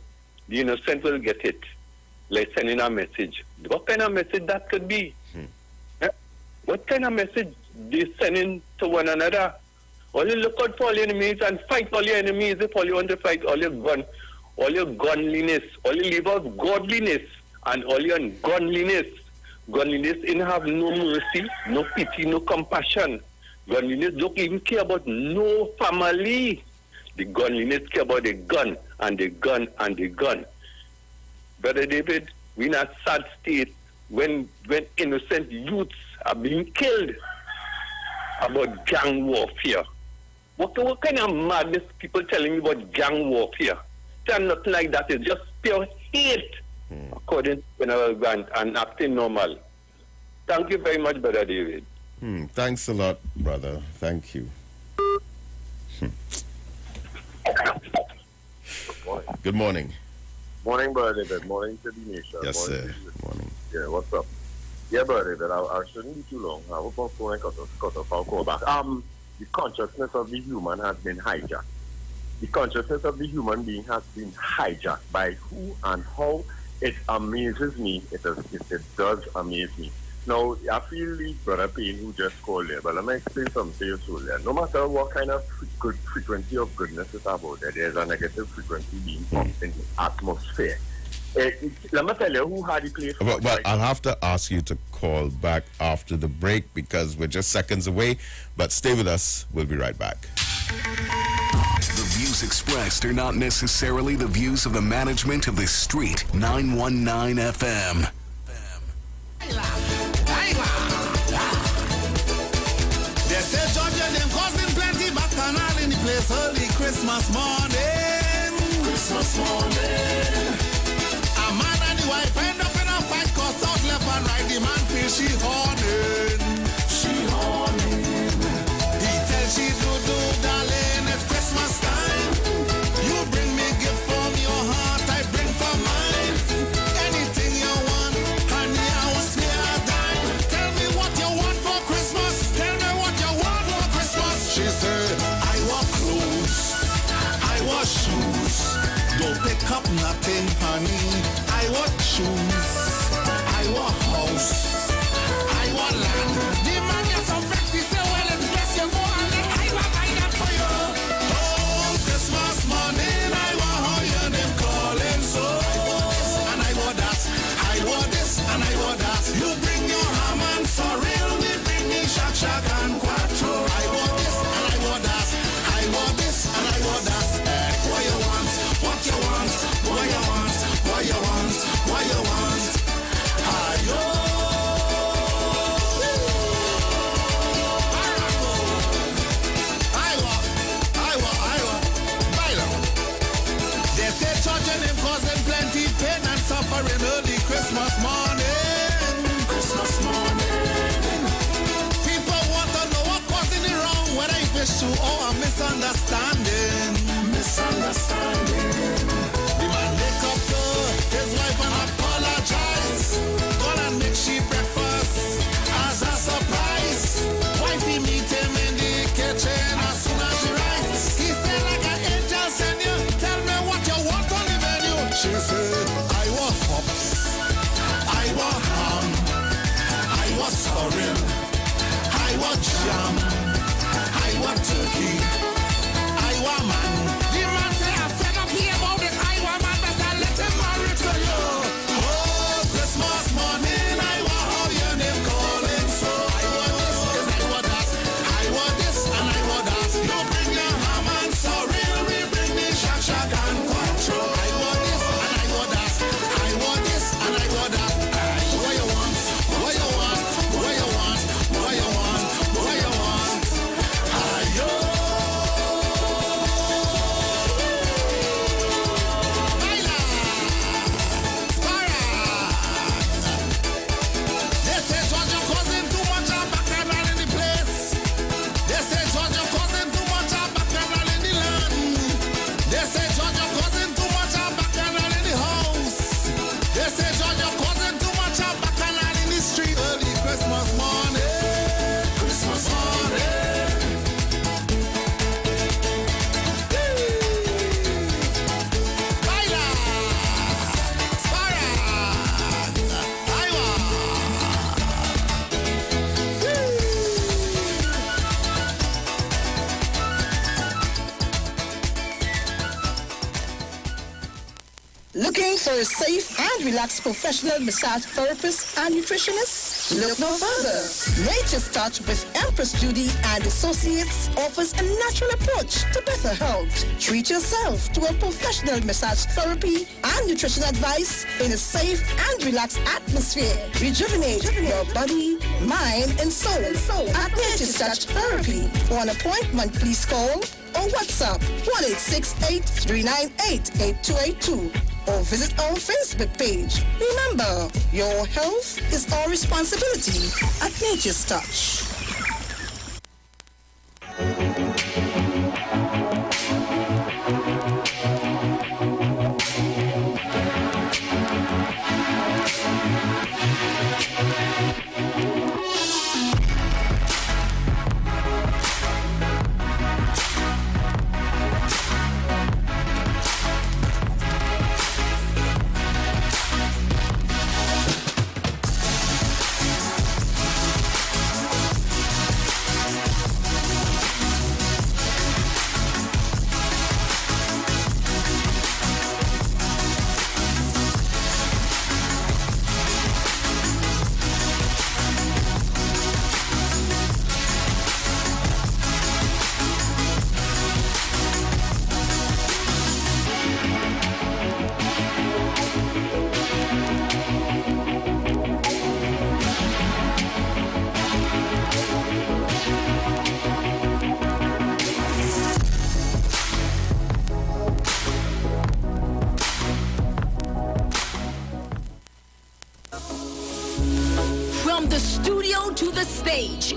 the innocent will get it. Like sending a message. What kind of message that could be? What kind of message they sending to one another? Only look out for all your enemies and fight all your enemies if all you want to fight all your godliness, only live out godliness and all your godliness. Godliness in have no mercy, no pity, no compassion. Godliness don't even care about no family. The godliness care about the gun and the gun and the gun. Brother David, we in a sad state when innocent youths are being killed about gang warfare. What kind of madness people telling me about gang warfare? Tell nothing like that. It's just pure hate, according to General Grant, and acting normal. Thank you very much, Brother David. Thanks a lot, brother. Thank you. Good morning. Morning, Brother David. Morning to the nation. Yes, sir. Morning. Yeah, what's up? Yeah, Brother David, I shouldn't be too long. I hope I'm going to cut off our call back. The consciousness of the human has been hijacked. The consciousness of the human being has been hijacked by who and how. It amazes me. It does amaze me. Now, I feel the Brother Payne who just called there, but let me explain something to you soon. No matter what kind of good frequency of goodness is about there, there's a negative frequency being pumped in the atmosphere. Let me tell you who had the place. Well, I'll have to ask you to call back after the break because we're just seconds away. But stay with us. We'll be right back. The views expressed are not necessarily the views of the management of the Street 919 FM. They say Georgia them causing plenty bacchanal in the place early Christmas morning. Christmas morning. A man and the wife end up in a fight cause out left and right. The man feel she horning. She horning. He tells she do darling it's Christmas time. You bring me gift from your heart, I bring from mine. Anything you want, honey, I will spare a dime. Tell me what you want for Christmas. Tell me what you want for Christmas. She said, I want clothes, I want shoes. Don't pick up nothing, honey. I want shoes, I want house, I want land. The man gets some flexi, say, well, it's best you go and let I want buy that for you. Oh, Christmas morning, I want how your name calling so. And I want that, I want this, and I want that. You bring your ham and sorrel, we bring me shak shak and quattro. I want this, and I want that. I want this, and I want that. What you want, what you want, what you want, what you want, what you want. Ayo. They say charging him causing plenty pain and suffering early Christmas morning. Christmas morning. People want to know what causing it wrong, whether it's issue or a misunderstanding. Misunderstanding. The man wake up to his wife and apologize. Gonna make she breakfast as a surprise. Wifey meet him in the kitchen as soon as she rises. He said like an angel send you. Tell me what you want on the menu. She said, I want hops, I want ham, I want sorrel, I want jam, I want turkey, I want man. The man say I fed up here about this. I want man, but I let him marry to you. Oh, Christmas morning, I want how your name calling so. I want this, yes, I want that. I want this, and I want that. You bring your ham and sorrel, we bring the shak shak and quattro. I want this, and I want that. I want this, and I want that. What you want, what you want, what you want, what you want, what you want. Ayo. Baila. Spara. They say Georgia causing too much of bacchanal in the place. They say Georgia causing too much of bacchanal in the land. They say Georgia causing too much of bacchanal in the house. They say Georgia causing too much of bacchanal in the street early Christmas morning. Christmas morning. Baila. Spara. Iwer. Looking for a safe and relaxed professional massage therapist and nutritionist? Look no further. Nature's Touch with Empress Judy and Associates offers a natural approach to better health. Treat yourself to a professional massage therapy and nutrition advice in a safe and relaxed atmosphere. Rejuvenate your body, mind, and soul at Nature's Touch Therapy. For an appointment, please call or WhatsApp 1-868-398-8282 or visit our Facebook page. Remember, your health is our responsibility at Nature's Touch.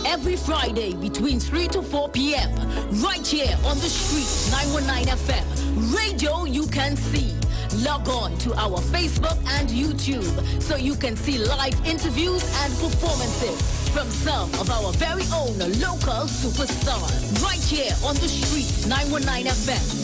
Every Friday between 3 to 4 p.m. right here on the street, 919 FM. Radio you can see. Log on to our Facebook and YouTube so you can see live interviews and performances from some of our very own local superstars. Right here on the street, 919 FM.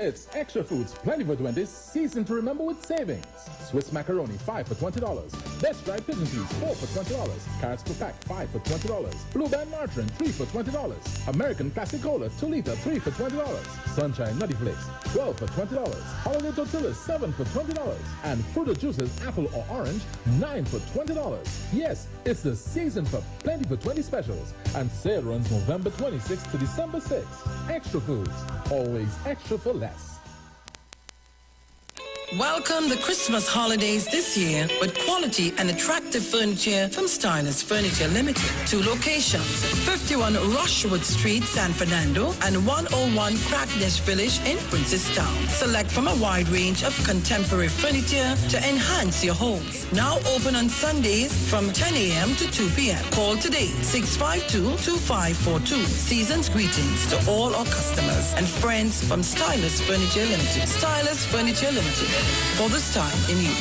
It's Extra Foods Plenty for 20 season to remember with savings. Swiss macaroni 5 for $20. Best dried pigeon peas 4 for $20. Carrots per pack 5 for $20. Blue Band margarine 3 for $20. American Classic Cola 2 liter 3 for $20. Sunshine Nutty Flakes 12 for $20. Holiday Tortillas 7 for $20. And Fruit of Juices apple or orange 9 for $20. Yes, it's the season for Plenty for 20 specials. And sale runs November 26th to December 6th. Extra Foods, always extra for less. Welcome the Christmas holidays this year with quality and attractive furniture from Stylist Furniture Limited. 2 locations, 51 Rushwood Street, San Fernando, and 101 Crackness Village in Princestown. Select from a wide range of contemporary furniture to enhance your homes. Now open on Sundays from 10 a.m. to 2 p.m. Call today, 652-2542. Season's greetings to all our customers and friends from Stylist Furniture Limited. Stylist Furniture Limited. For this time in you.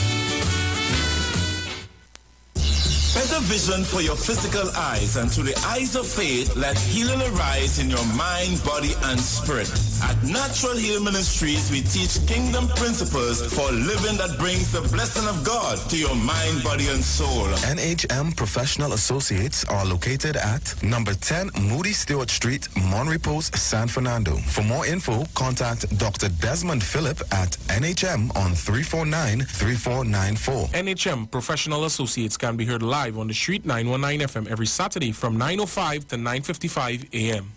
Better vision for your physical eyes, and through the eyes of faith, let healing arise in your mind, body, and spirit. At Natural Heal Ministries, we teach kingdom principles for living that brings the blessing of God to your mind, body, and soul. NHM Professional Associates are located at number 10 Moody Stewart Street, Monrepos, San Fernando. For more info, contact Dr. Desmond Phillip at NHM on 349-3494. NHM Professional Associates can be heard live on the street 919 FM every Saturday from 9:05 to 9:55 a.m.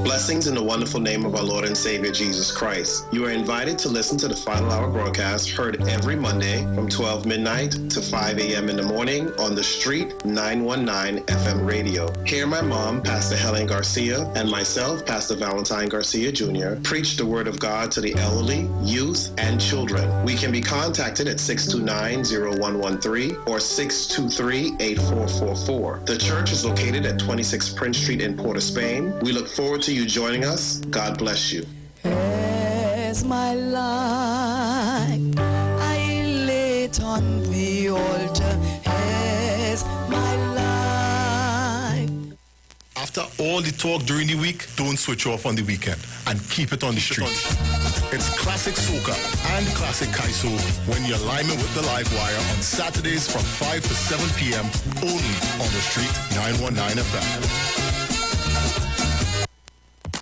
Blessings in the wonderful name of our Lord and Savior Jesus Christ. You are invited to listen to the Final Hour broadcast heard every Monday from 12 midnight to 5 a.m. in the morning on the street 919 FM radio. Hear my mom, Pastor Helen Garcia, and myself, Pastor Valentine Garcia Jr., preach the word of God to the elderly, youth, and children. We can be contacted at 629-0113 or 623-8444. The church is located at 26 Prince Street in Port of Spain. We look forward to you joining us. God bless you. As my life I lay it on the altar, as my life. after all the talk during the week, don't switch off on the weekend and keep it on the street. It's classic soca and classic kaiso when you're liming with the live wire on Saturdays from 5 to 7 p.m. only on the street 919 FM.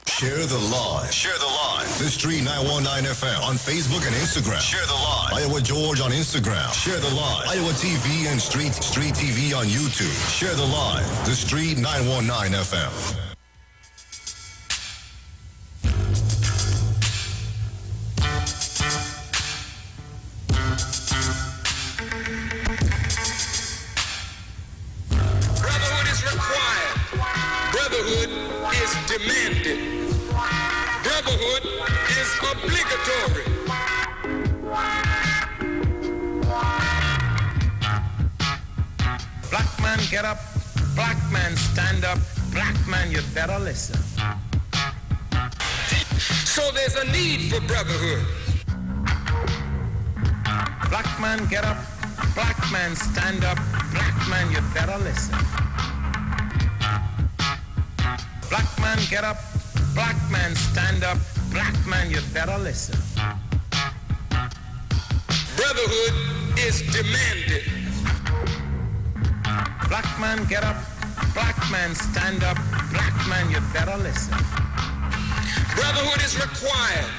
Share the live. Share the live. The Street 919 FM on Facebook and Instagram. Share the live. Iowa George on Instagram. Share the live. Iowa TV and Street TV on YouTube. Share the live. The Street 919 FM. Brotherhood is required. Brotherhood is demanded. Brotherhood is obligatory. Black man get up, black man stand up, black man you better listen. So there's a need for brotherhood. Black man get up, black man stand up, black man you better listen. Black man get up, black man stand up, black man you better listen. Brotherhood is demanded. Black man get up, black man stand up, black man you better listen. Brotherhood is required.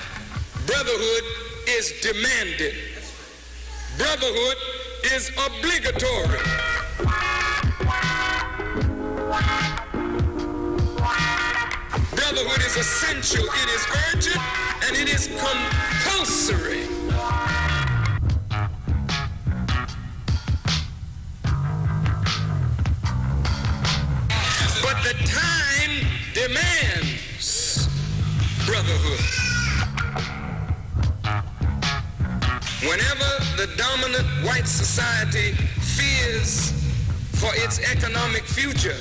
Brotherhood is demanded. Brotherhood is obligatory. Brotherhood is essential, it is urgent, and it is compulsory. But the time demands brotherhood. Whenever the dominant white society fears for its economic future,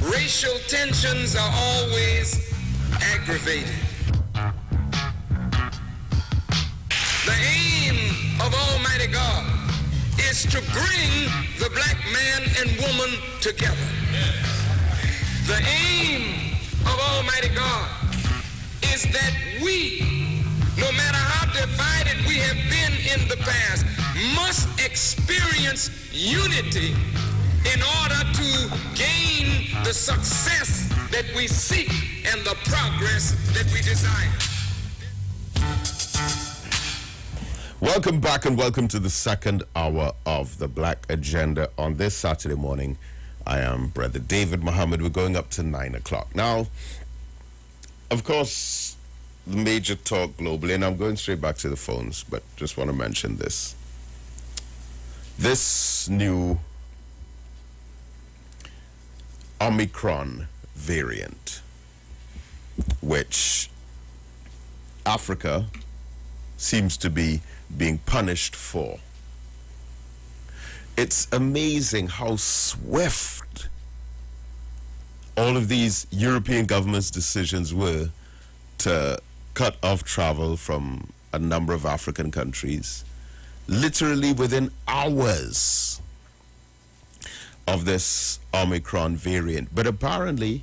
racial tensions are always aggravated. The aim of Almighty God is to bring the black man and woman together. The aim of Almighty God is that we, no matter how divided we have been in the past, must experience unity in order to gain the success that we seek and the progress that we desire. Welcome back and welcome to the second hour of the Black Agenda on this Saturday morning. I am Brother David Muhammad. We're going up to 9 o'clock. Now, of course, the major talk globally, and I'm going straight back to the phones, but just want to mention this. This new Omicron variant, which Africa seems to be being punished for. It's amazing how swift all of these European governments' decisions were to cut off travel from a number of African countries, literally within hours of this Omicron variant. But apparently,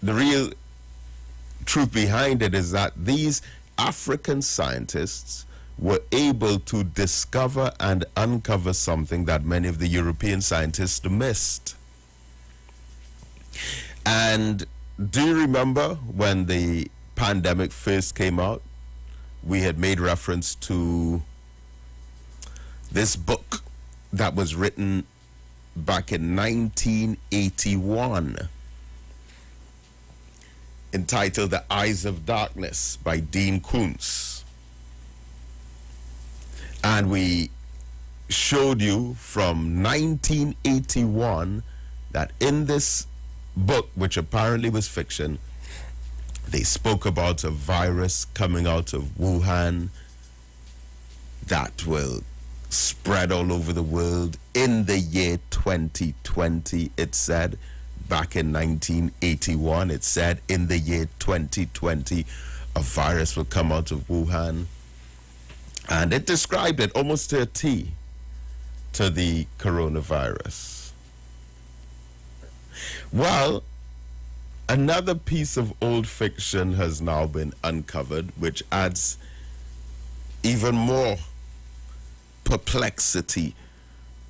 the real truth behind it is that these African scientists were able to discover and uncover something that many of the European scientists missed. And do you remember when the pandemic first came out? We had made reference to this book that was written back in 1981, entitled The Eyes of Darkness by Dean Koontz. And we showed you from 1981 that in this book, which apparently was fiction, they spoke about a virus coming out of Wuhan that will spread all over the world in the year 2020, it said. Back in 1981, it said in the year 2020, a virus will come out of Wuhan. And it described it almost to a T to the coronavirus. Well, another piece of old fiction has now been uncovered, which adds even more perplexity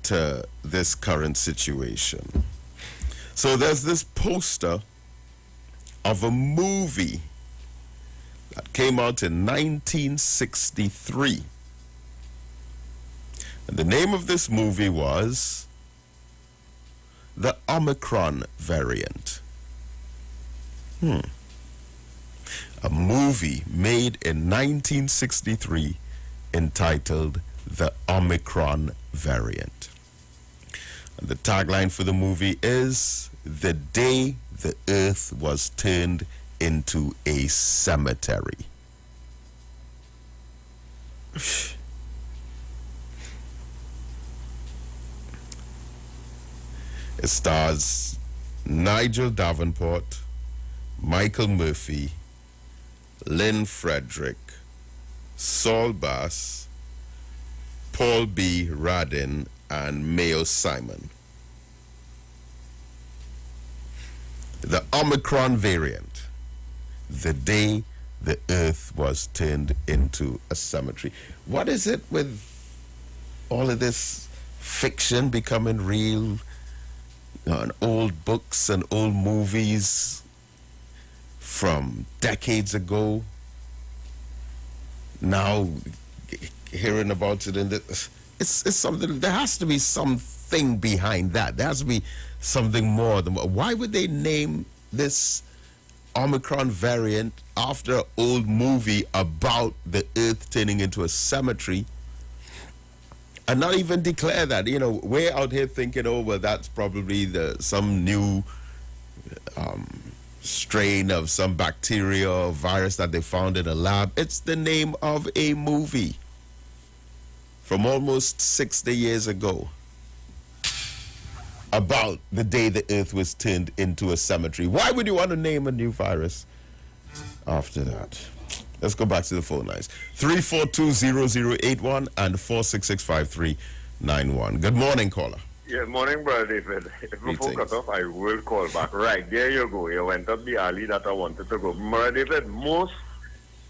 to this current situation. So there's this poster of a movie that came out in 1963. And the name of this movie was The Omicron Variant. A movie made in 1963 entitled The Omicron Variant. And the tagline for the movie is, "The Day the Earth Was Turned into a Cemetery." It stars Nigel Davenport, Michael Murphy, Lynn Frederick, Saul Bass, Paul B. Radin, and Mayo Simon. The Omicron Variant, the day the Earth was turned into a cemetery. What is it with all of this fiction becoming real, and old books and old movies from decades ago, now hearing about it in this, it's something. There has to be something behind that. There has to be something more than. Why would they name this Omicron variant after an old movie about the Earth turning into a cemetery, and not even declare that? You know, we're out here thinking, oh, well, that's probably some new strain of some bacteria or virus that they found in a lab. It's the name of a movie from almost 60 years ago about the day the Earth was turned into a cemetery. Why would you want to name a new virus after that? Let's go back to the phone lines. 342-0081 and 466-5391. Good morning, caller. Yeah, morning, Brother David. If we cut off, I will call back. Right, there you go. You went up the alley that I wanted to go. Brother David, most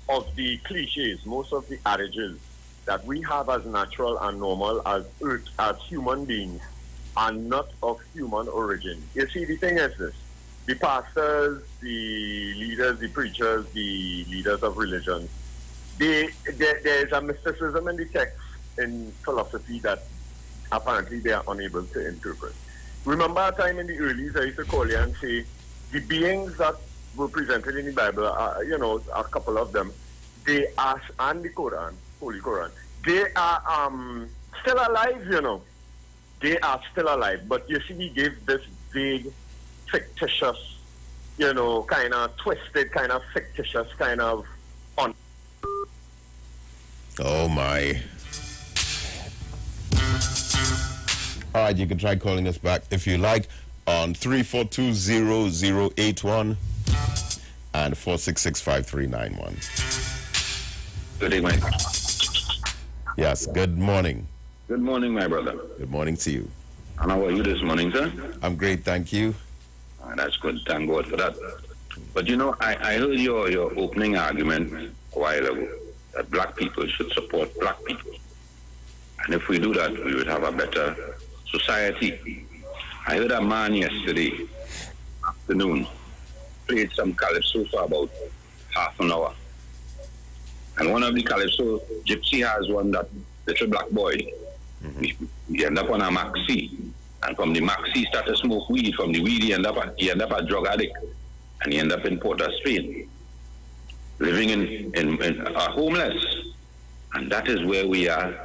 of the cliches, most of the adages that we have as natural and normal as human beings are not of human origin. You see, the thing is this. The pastors, the leaders, the preachers, the leaders of religion, there is a mysticism in the text, in philosophy, that apparently they are unable to interpret. Remember a time in the early days, I used to call you and say, the beings that were presented in the Bible, a couple of them, they are, and the Quran, Holy Quran, they are still alive, They are still alive. But you see, he gave this vague, fictitious, kind of twisted, kind of fictitious, kind of Oh, my. All right, you can try calling us back if you like on 342-0081 and 466-5391. Good evening. Yes, good morning. Good morning, my brother. Good morning to you. And how are you this morning, sir? I'm great, thank you. That's good. Thank God for that. But I heard your opening argument a while ago that black people should support black people. And if we do that, we would have a better society. I heard a man yesterday afternoon played some calypso for about half an hour. And one of the calypso, Gypsy has one, that little black boy. He end up on a maxi. And from the maxi, start to smoke weed. From the weed, he end up a drug addict. And he end up in Port of Spain, living in homeless. And that is where we are.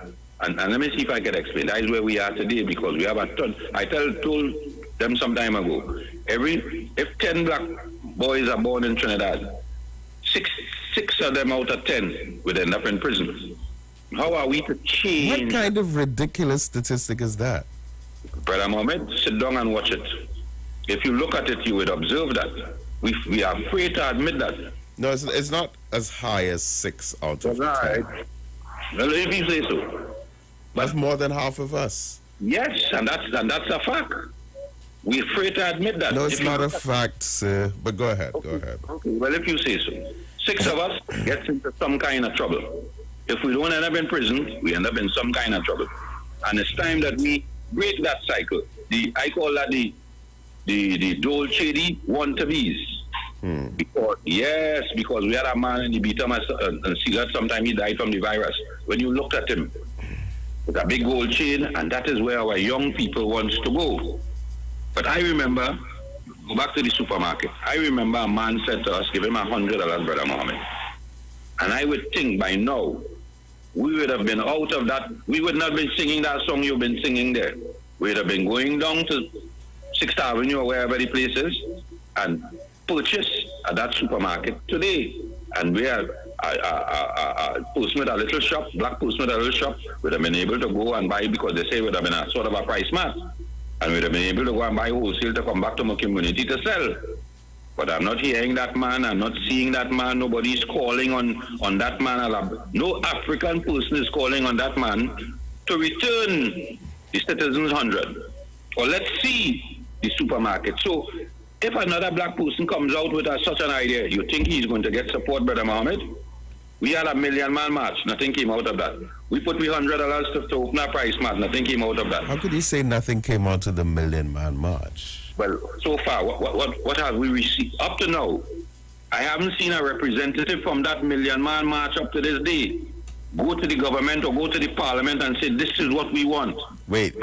And let me see if I can explain. That is where we are today, because we have a ton. I told them some time ago, if 10 black boys are born in Trinidad, six of them out of 10 would end up in prison. How are we to change? What kind of ridiculous statistic is that? Brother Mohammed, sit down and watch it. If you look at it, you would observe that. We are afraid to admit that. No, it's not as high as 6 out of 10. Right. Well, if you say so. That's more than half of us. Yes, and that's a fact. We're afraid to admit that. No, it's not a fact, sir. But go ahead. Go ahead. Okay, well, if you say so. 6 of us gets into some kind of trouble. If we don't end up in prison, we end up in some kind of trouble. And it's time that we break that cycle. I call that the Dolce want-to-bees. Because we had a man and he beat him and see that sometime he died from the virus. When you looked at him with a big gold chain, and that is where our young people wants to go. But I remember, go back to the supermarket, I remember a man said to us, give him $100, Brother Mohammed. And I would think by now, we would have been out of that, we would not have been singing that song you've been singing there. We would have been going down to 6th Avenue or wherever the place is and purchase at that supermarket today. And we have a person with a little shop, black person with a little shop, would have been able to go and buy because they say it would have been a sort of a price match. And we'd have been able to go and buy wholesale to come back to my community to sell. But I'm not hearing that man, I'm not seeing that man, nobody's calling on that man. No African person is calling on that man to return the Citizens 100. Or let's see the supermarket. So if another black person comes out with such an idea, you think he's going to get support, Brother Mohammed? We had a Million Man March, nothing came out of that. We put $300 to open a price match, nothing came out of that. How could you say nothing came out of the Million Man March? Well, so far, what have we received? Up to now, I haven't seen a representative from that Million Man March up to this day go to the government or go to the parliament and say, this is what we want. Wait.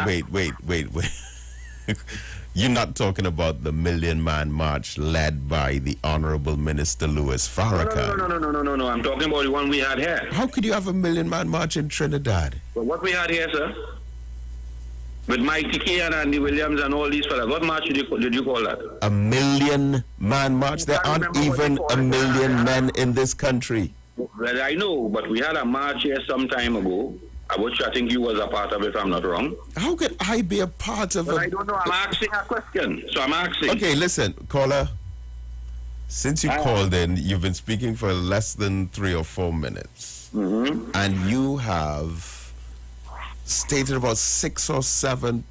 You're not talking about the Million Man March led by the Honorable Minister Louis Farrakhan. No. I'm talking about the one we had here. How could you have a Million Man March in Trinidad? Well, what we had here, sir, with Mikey K and Andy Williams and all these fellas, what march did you call that? A Million Man March? There aren't even a million men in this country. Well, I know, but we had a march here some time ago, which I think you was a part of, if I'm not wrong. How could I be a part of I don't know. I'm asking a question. So I'm asking. Okay, listen, caller. Since you called in, you've been speaking for less than 3 or 4 minutes. Mm-hmm. And you have stated about 6 or 7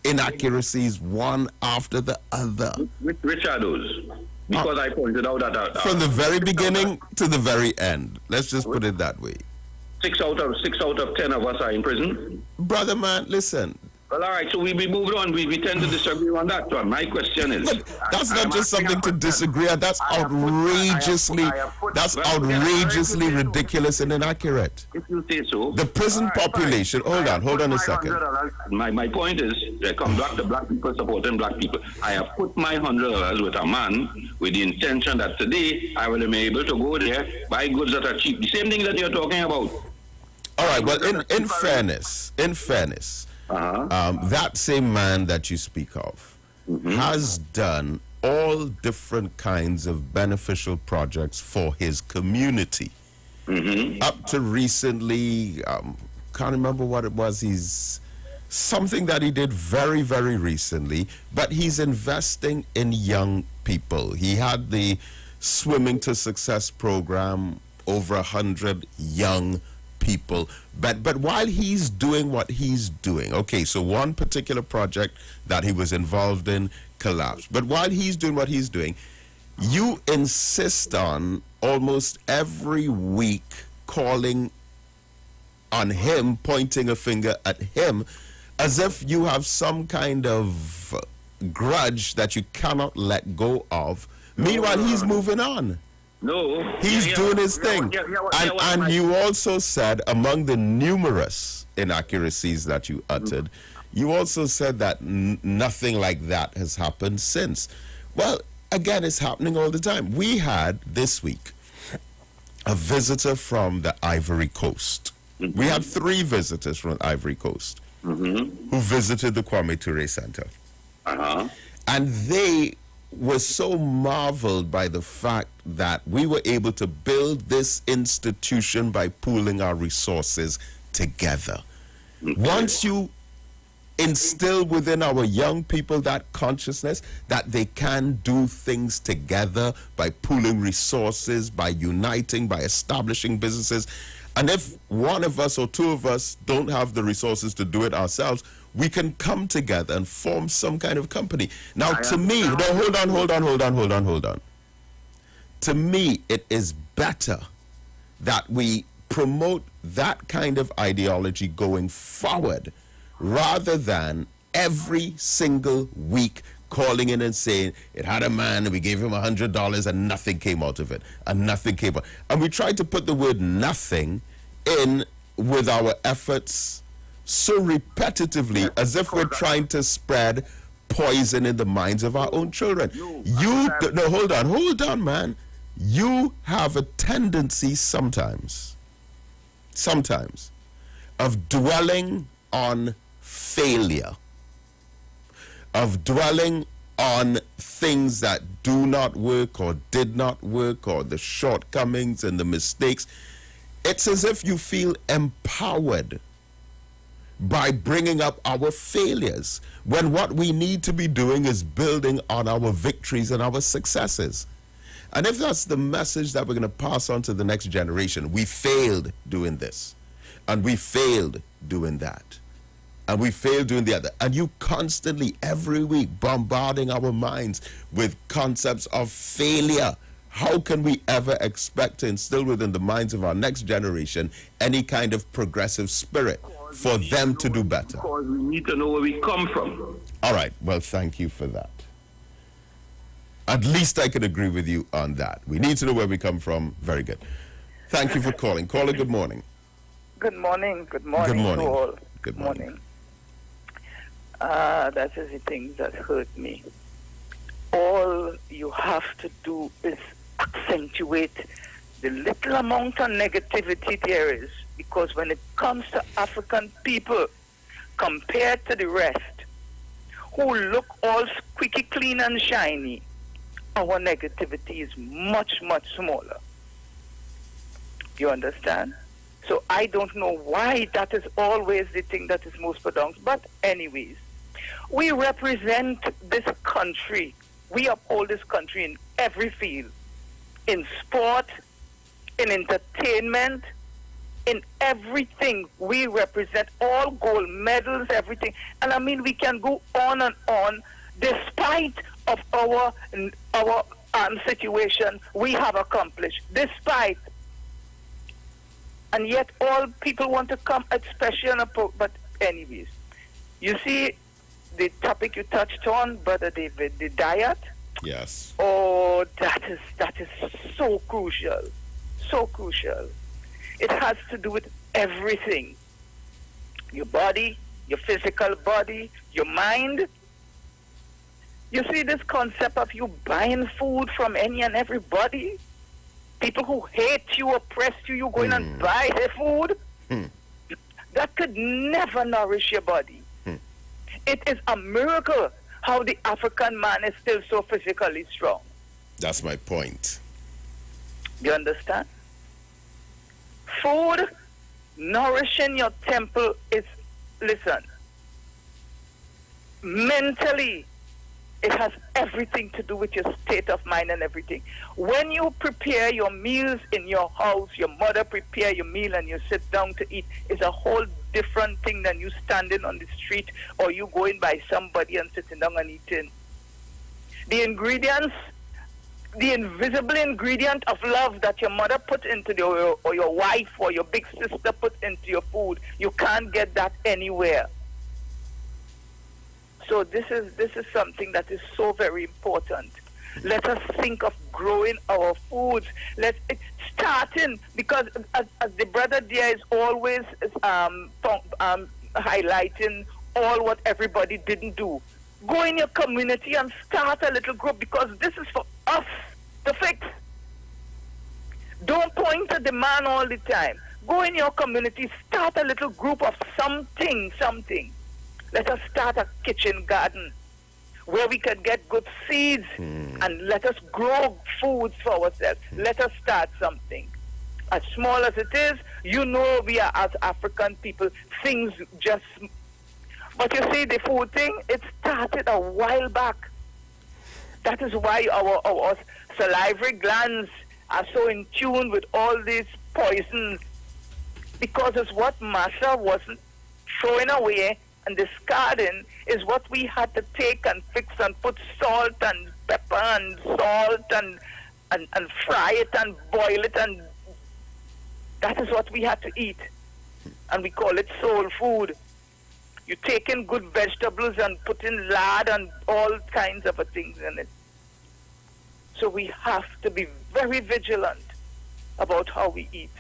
inaccuracies, one after the other. Which are those? Because I pointed out that... from the very beginning to the very end. Let's just put it that way. 6 out of 10 of us are in prison. Brother man, listen. Well, all right, so we moved on. We tend to disagree on that one. My question is... But that's not just something to disagree on. That's outrageously ridiculous and inaccurate. If you say so... The prison population... Hold on a second. My point is, they come back to black people supporting black people. I have put my $100 with a man with the intention that today I will be able to go there, buy goods that are cheap. The same thing that you're talking about. All right, well, in fairness, that same man that you speak of has done all different kinds of beneficial projects for his community. Up to recently, can't remember what it was, something that he did very, very recently, but he's investing in young people. He had the Swimming to Success program, over 100 young people. But while he's doing what he's doing, okay, so one particular project that he was involved in collapsed. But while he's doing what he's doing, you insist on almost every week calling on him, pointing a finger at him, as if you have some kind of grudge that you cannot let go of. Meanwhile, he's moving on. No. He's doing his thing. And you also said, among the numerous inaccuracies that you uttered, you also said that nothing like that has happened since. Well, again, it's happening all the time. We had this week a visitor from the Ivory Coast. We had 3 visitors from the Ivory Coast who visited the Kwame Ture Center. And they were so marveled by the fact that we were able to build this institution by pooling our resources together. Once you instill within our young people that consciousness that they can do things together by pooling resources, by uniting, by establishing businesses, and if one of us or 2 of us don't have the resources to do it ourselves, we can come together and form some kind of company. Now, to me, no, hold on. To me, it is better that we promote that kind of ideology going forward rather than every single week calling in and saying it had a man and we gave him $100 and nothing came out of it, and nothing came out. And we tried to put the word nothing in with our efforts so repetitively as if we're trying to spread poison in the minds of our own children. Hold on, man. You have a tendency sometimes of dwelling on failure, of dwelling on things that do not work or did not work, or the shortcomings and the mistakes. It's as if you feel empowered by bringing up our failures, when what we need to be doing is building on our victories and our successes. And if that's the message that we're going to pass on to the next generation, we failed doing this, and we failed doing that, and we failed doing the other, and you constantly, every week, bombarding our minds with concepts of failure, how can we ever expect to instill within the minds of our next generation any kind of progressive spirit for them to do better? Because we need to know where we come from. All right, well, thank you for that. At least I can agree with you on that. We need to know where we come from. Very good. Thank you for calling. Caller, good morning. Good morning. Good morning. Good morning. To all. Good morning. That is the thing that hurt me. All you have to do is accentuate the little amount of negativity there is, because when it comes to African people, compared to the rest, who look all squeaky clean and shiny, our negativity is much, much smaller. You understand? So I don't know why that is always the thing that is most pronounced. But anyways, we represent this country. We uphold this country in every field. In sport, in entertainment, in everything. We represent all gold medals, everything. And I mean, we can go on and on. Despite of our situation, we have accomplished. Despite. And yet all people want to come, especially on but anyways. You see the topic you touched on, Brother David, the diet? Yes. Oh, that is so crucial. So crucial. It has to do with everything. Your body, your physical body, your mind. You see this concept of you buying food from any and everybody? People who hate you, oppress you, you go in and buy their food? That could never nourish your body. It is a miracle how the African man is still so physically strong. That's my point. You understand? Food nourishing your temple is, listen, mentally, it has everything to do with your state of mind and everything. When you prepare your meals in your house, your mother prepare your meal and you sit down to eat, it's a whole different thing than you standing on the street or you going by somebody and sitting down and eating. The ingredients, the invisible ingredient of love that your mother put into or your wife or your big sister put into your food, you can't get that anywhere. So this is something that is so very important. Let us think of growing our foods. Starting, because as the brother there is always highlighting all what everybody didn't do. Go in your community and start a little group, because this is for us to fix. Don't point at the man all the time. Go in your community, start a little group of something. Let us start a kitchen garden where we can get good seeds and let us grow foods for ourselves. Let us start something. As small as it is, you know we are as African people, things just... But you see, the food thing, it started a while back. That is why our salivary glands are so in tune with all these poisons, because it's what Massa wasn't throwing away and discarding is what we had to take and fix and put salt and pepper and salt and fry it and boil it, and that is what we had to eat. And we call it soul food. You take in good vegetables and put in lard and all kinds of things in it. So we have to be very vigilant about how we eat.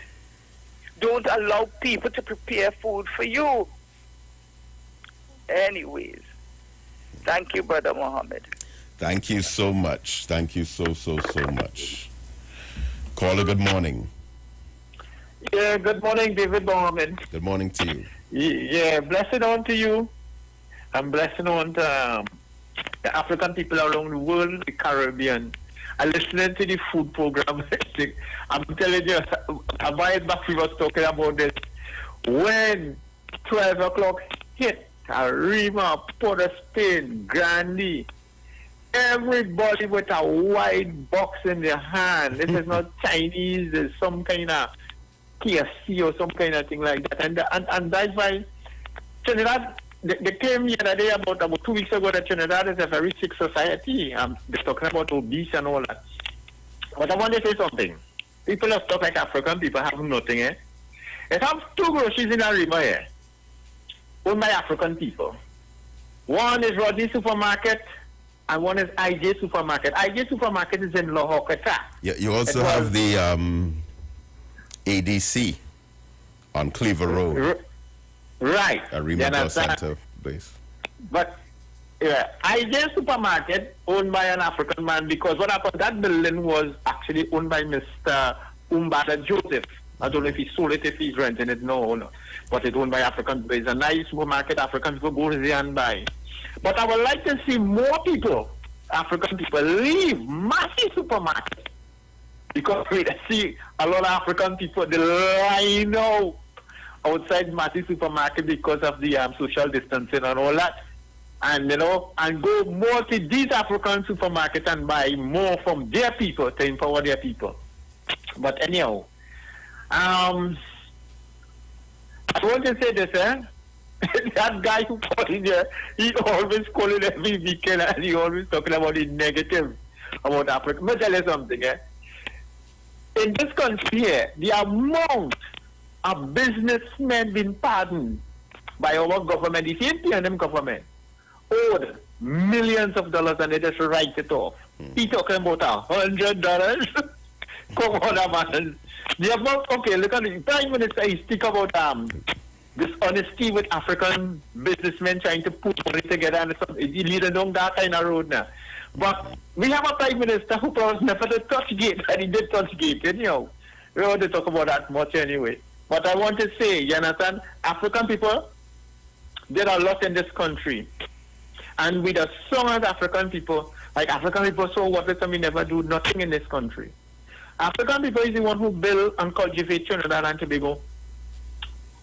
Don't allow people to prepare food for you. Anyways, thank you, Brother Mohammed. Thank you so much. Thank you so much. Caller, good morning. Yeah, good morning, David Mohammed. Good morning to you. Yeah, blessing on to you. And blessing on to the African people around the world, the Caribbean. I listening to the food program. I'm telling you, a while back we was talking about this. When 12 o'clock hit, Arima, Port of Spain, Grandy, everybody with a white box in their hand. This is not Chinese, it's some kind of KFC or some kind of thing like that. And that's why Trinidad, they came the other day about 2 weeks ago that Trinidad is a very sick society. They're talking about obese and all that. But I want to say something. People have talked like African people have nothing, eh? They have two groceries in a river here, owned by African people. One is Rodney Supermarket and one is IJ Supermarket. IJ Supermarket is in Lohokata. Yeah, you also have the ADC on Cleaver Road. Right. Arima Center base. But IJ Supermarket owned by an African man, because what happened, that building was actually owned by Mr. Umbada Joseph. I don't know if he sold it, if he's renting it, no. But it's owned by African people. It's a nice supermarket. African people go there and buy. But I would like to see more people, African people, leave massive supermarkets. Because we see a lot of African people, they line out outside massive supermarket because of the social distancing and all that. And, and go more to these African supermarkets and buy more from their people to empower their people. But anyhow, I want to say this, that guy who called in there, he always calling every weekend and he always talking about the negative about Africa. Let me tell you something, In this country here, the amount of businessmen being pardoned by our government, the same PNM government, owed millions of dollars and they just write it off. He talking about $100. Come on, man. The amount, okay, look at the Prime Minister, he speak about dishonesty with African businessmen trying to put money together and he leading down that kind of road now. But we have a Prime Minister who promised never to touch gate, and he did touch gate, anyhow. We don't want to talk about that much anyway. But I want to say, you understand, African people did a lot in this country. And with the song as African people, like African people, so what is we never do nothing in this country. African people is the one who built and cultivate Trinidad and Tobago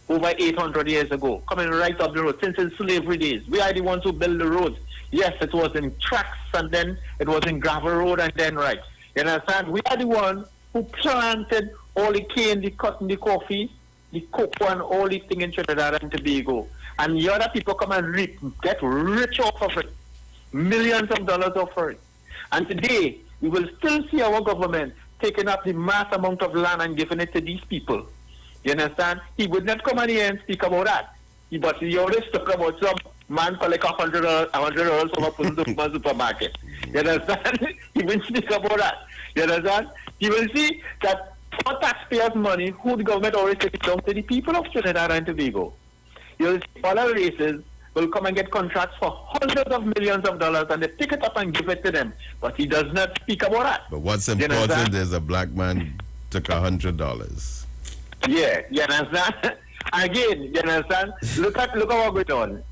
over 800 years ago, coming right up the road, since in slavery days. We are the ones who built the roads. Yes, it was in tracks, and then it was in gravel road, and then right. You understand? We are the ones who planted all the cane, the cotton, the coffee, the cocoa, and all the thing in Trinidad and Tobago. And the other people come and get rich off of it. Millions of dollars off of it. And today, we will still see our government taking up the mass amount of land and giving it to these people. You understand? He would not come in here and speak about that. But he always talk about some man collect $100 from a supermarket. You understand? He will speak about that. You understand? You will see that for taxpayers' money, who the government always takes it down to the people of Trinidad and Tobago. You'll see other races will come and get contracts for hundreds of millions of dollars and they pick it up and give it to them. But he does not speak about that. But what's important is a black man took $100. Yeah, you understand? Again, you understand? Look at what we're doing.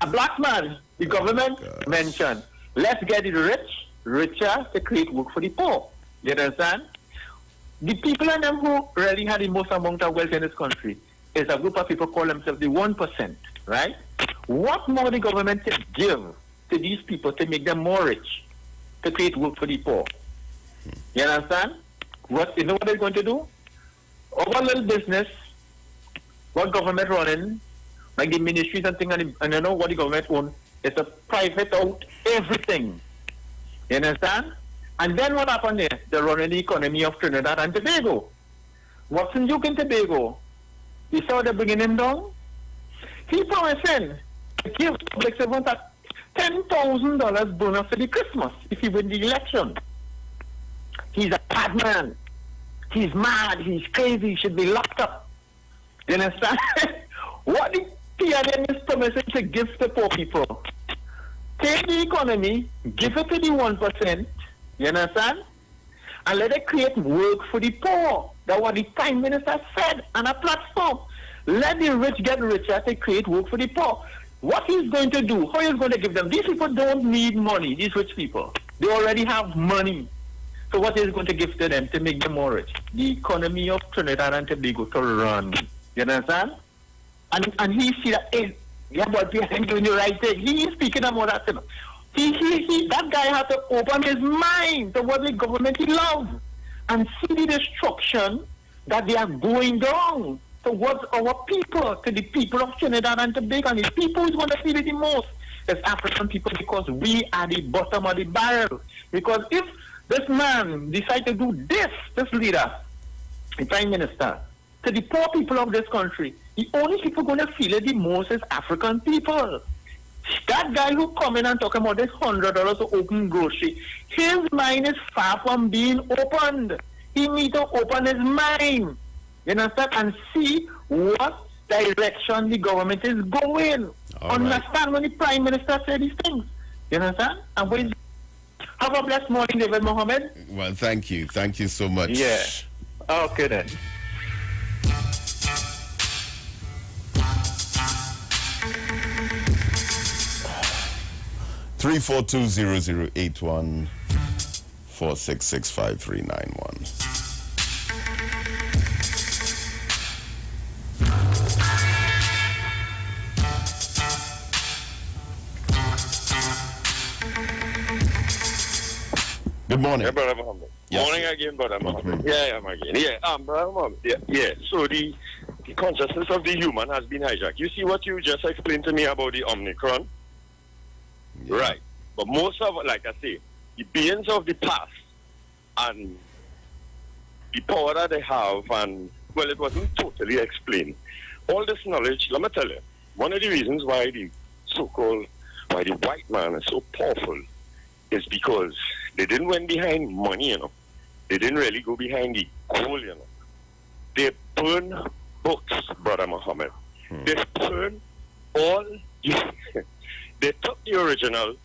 A black man, the government mentioned, let's get the rich richer to create work for the poor. You understand? The people and them who really had the most amount of wealth in this country is a group of people call themselves the 1%, right? What more the government can give to these people to make them more rich, to create work for the poor? You understand? You know what they're going to do? Our little business, what government running, like the ministries and things, and you know what the government owns. It's a private out everything. You understand? And then what happened there? They run the economy of Trinidad and Tobago. What's in Duke and Tobago? You saw they're bringing him down? He promising to give public servants $10,000 bonus for the Christmas if he win the election. He's a bad man. He's mad. He's crazy. He should be locked up. You understand? What the PRM is promising to give to poor people? Take the economy, give it to the 1%, you understand? And let it create work for the poor. That's what the Prime Minister said on a platform. Let the rich get richer to create work for the poor. What he's going to do, how he's going to give them? These people don't need money, these rich people. They already have money. So what is going to give to them to make them more rich? The economy of Trinidad and Tobago to run. You understand? And he see that, hey, yeah, but we are doing the right thing. He is speaking about that. That guy has to open his mind to what the government he loves and see the destruction that they are going down towards our people, to the people of Trinidad and Tobago. And the people who want to feel it the most is African people, because we are the bottom of the barrel. Because if this man decides to do this leader, the Prime Minister, to the poor people of this country, the only people going to feel it the most is African people. That guy who come in and talk about this $100 to open grocery, his mind is far from being opened. He needs to open his mind, you understand, and see what direction the government is going. Understand when the Prime Minister said these things, you understand? And when have a blessed morning, David Mohammed. Well, thank you. Thank you so much. Yeah. Okay then. Three 420-0081 4665391. Good morning. Yeah, Brother Muhammad. Yes. Morning again, Brother Muhammad. Yeah, I'm again. Yeah, Brother Muhammad. Yeah. So the consciousness of the human has been hijacked. You see what you just explained to me about the Omicron? Yeah. Right. But most of, like I say, the beings of the past and the power that they have, and, well, it wasn't totally explained. All this knowledge, let me tell you, one of the reasons why the white man is so powerful is because they didn't went behind money, you know. They didn't really go behind the goal, you know. They burned books, Brother Muhammad. They burned all they took the originals,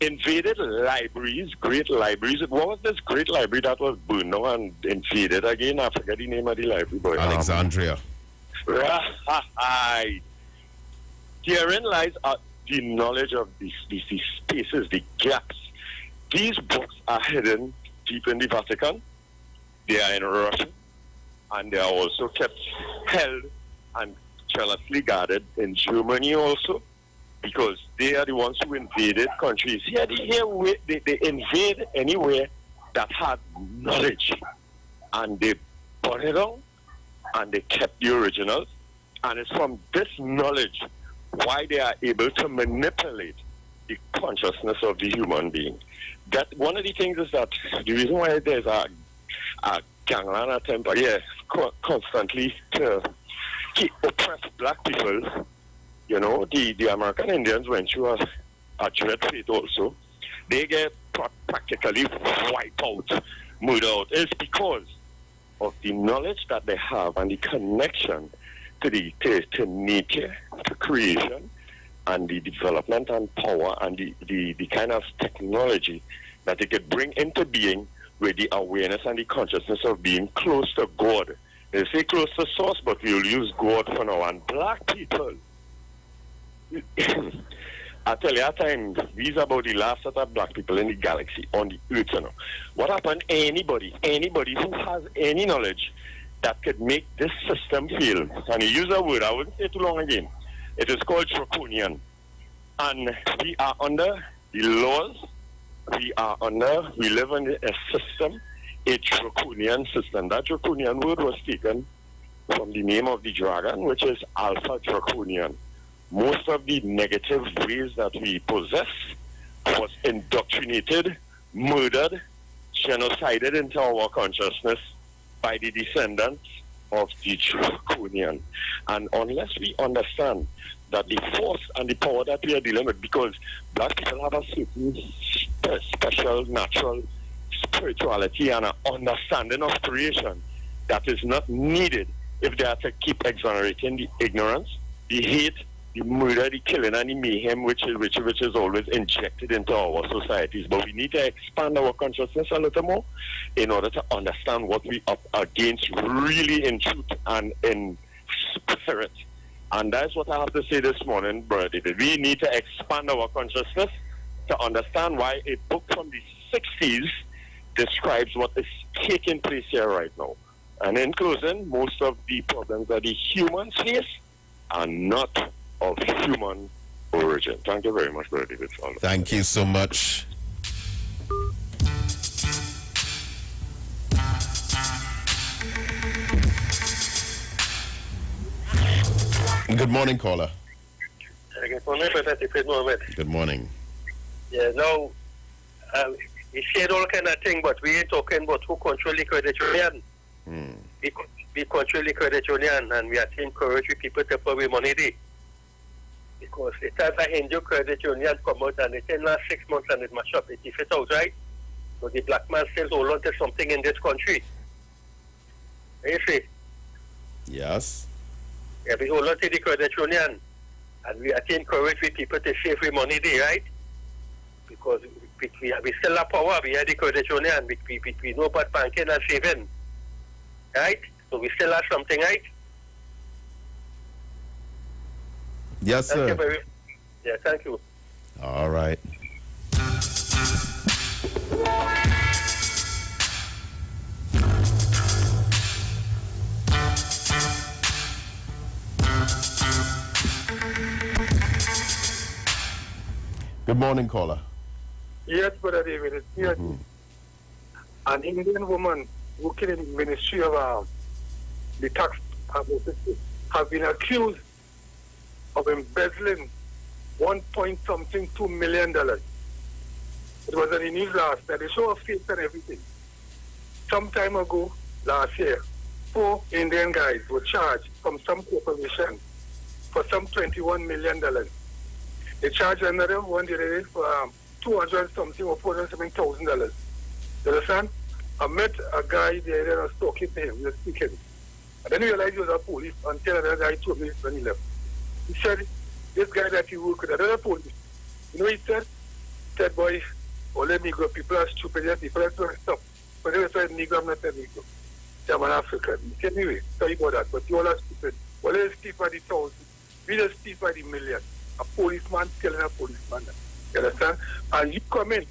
invaded libraries, great libraries. What was this great library that was burned now and invaded again? I forget the name of the library, boy. Alexandria. Right. Herein lies the knowledge of these spaces, the gaps. These books are hidden deep in the Vatican. They are in Russia. And they are also kept held and jealously guarded in Germany also, because they are the ones who invaded countries. They invade anywhere that had knowledge. And they burned it down, and they kept the originals. And it's from this knowledge why they are able to manipulate the consciousness of the human being. That one of the things is that the reason why there's a gangland attempt, constantly to oppress black people, you know, the American Indians went through a dread fate also. They get practically wiped out, murdered out. It's because of the knowledge that they have and the connection to nature, to creation, and the development and power and the kind of technology that they could bring into being with the awareness and the consciousness of being close to God. They say close to source, but we'll use God for now. And black people, I tell you, at times, these are about the last set of black people in the galaxy, on the earth, you know. What happened? Anybody who has any knowledge that could make this system fail, and you use a word, I wouldn't say too long again, it is called draconian. And we are under the laws, we live in a system, a draconian system. That draconian word was taken from the name of the dragon, which is Alpha Draconian. most of the negative ways that we possess was indoctrinated, murdered, genocided into our consciousness by the descendants of the draconian. And unless we understand that the force and the power that we are dealing with, because black people have a certain special natural spirituality and an understanding of creation that is not needed if they are to keep exonerating the ignorance, the hate, the murder, the killing, and the mayhem which is always injected into our societies. But we need to expand our consciousness a little more in order to understand what we are up against really in truth and in spirit. And that's what I have to say this morning, Brother David. We need to expand our consciousness to understand why a book from the 60s describes what is taking place here right now. And in closing, most of the problems that the humans face are not of human origin. Thank you very much, Brother David. Thank you so much. Good morning, caller. Good morning, Brother David Mohammed. Good morning. Yeah, now, we said all kind of thing, but we ain't talking about who control the credit union. We control the credit union, and we are to encourage people to put away money there. Because it has a Hindu credit union come out, and it in last 6 months, and it mash up, it fit out, right? So the black man still hold on to something in this country. You see? Yes. Yeah, we hold on to the credit union, and we are to encourage people to save free money there, right? Because we still have power, we have the credit union, we know about banking and saving, right? So we still have something, right? Yes, sir. Thank you very, yeah, thank you. All right. Good morning, caller. Yes, Brother David, it's here. An Indian woman working in the Ministry of the Tax have been accused of embezzling $1.2 million. It was in the news last night. They show a face and everything. Some time ago, last year, 4 Indian guys were charged from some corporation for some $21 million. They charged another one the other day for 200 something or $400,000. You understand? I met a guy there and I was talking to him, we were speaking. I didn't realize he was a police until another guy told me when he left. He said, this guy that he worked with, another police. You know what he said? He said, boy, all the Negro people are stupid, yeah, people are doing stuff. But they said, Negro, I'm not a Negro. I'm an African. He said, anyway, sorry about that, but you all are stupid. Well, they steal by the thousand. We just steal by the million. A policeman killing a policeman. You understand? And you come in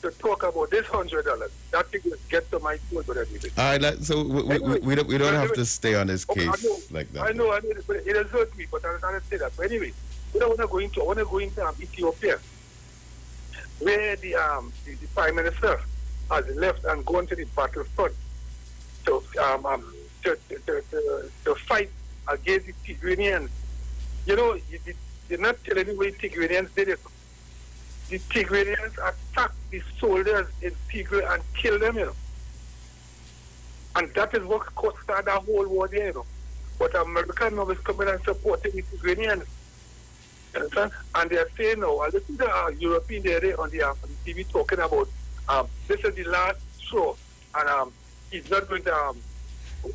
to talk about this $100. That thing will get to my phone, but everything. All right, so we don't have to stay on this case like that. I know, but it has hurt me, but I don't say that. But anyway, I want to go into Ethiopia, where the Prime Minister has left and gone to the battlefront to fight against the Tigranians. You know, they're not telling you what the Tigranians did it. The Tigranians attacked the soldiers in Tigray and killed them, you know. And that is what started the whole war there, you know. But America now is coming and supporting the Tigranians. You understand? And they are saying now, I listen to the European there on the TV talking about this is the last show, and he's not going to,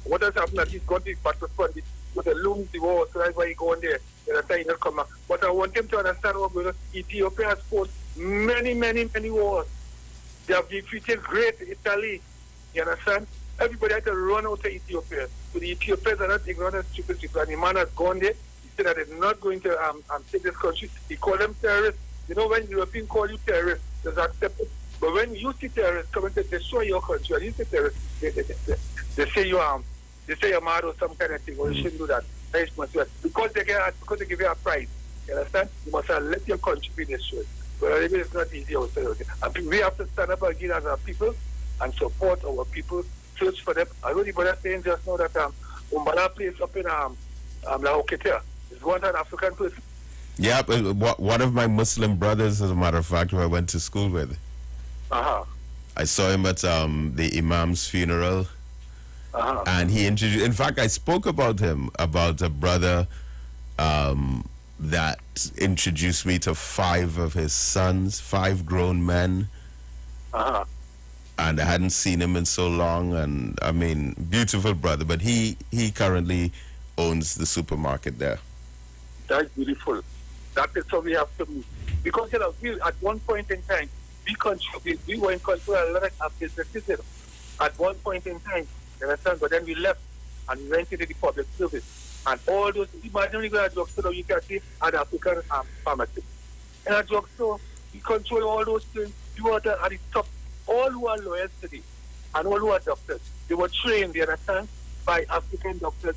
what has happened that he's gone to the battlefront with the lose the war, so that's why he go on there. He'll come back. But I want him to understand what going on. Ethiopia has fought many wars. They have defeated great Italy. You understand? Everybody had to run out to Ethiopia. So the Ethiopians are not ignorant and stupid people. And the man has gone there. He said that they're not going to take this country. He called them terrorists. You know, when Europeans call you terrorists, that's accepted. But when you see terrorists coming to destroy your country, and you see terrorists, they say you're mad or some kind of thing, or you shouldn't do that. Because they give you a prize. You understand? You must let your country be destroyed. But it's not easy outside. And we have to stand up again as our people and support our people, search for them. I know the brother saying just now that Umbala place up in La Hoketea is one an African place. Yeah, one of my Muslim brothers, as a matter of fact, who I went to school with. Uh-huh. I saw him at the Imam's funeral. Uh-huh. And he introduced, in fact, I spoke about him, about a brother that introduced me to 5 of his sons, 5 grown men. Uh-huh. And I hadn't seen him in so long, and I mean, beautiful brother, but he currently owns the supermarket there. That's beautiful. That is how we have to be. Because, we, at one point in time, we were in control of a lot of businesses, at one point in time, you understand? But then we left and we went into the public service. And all those, imagine you go to a drugstore, you can see an African pharmacy. In a drugstore, we control all those things. You are at the top. All who are lawyers today and all who are doctors, they were trained, you understand, by African doctors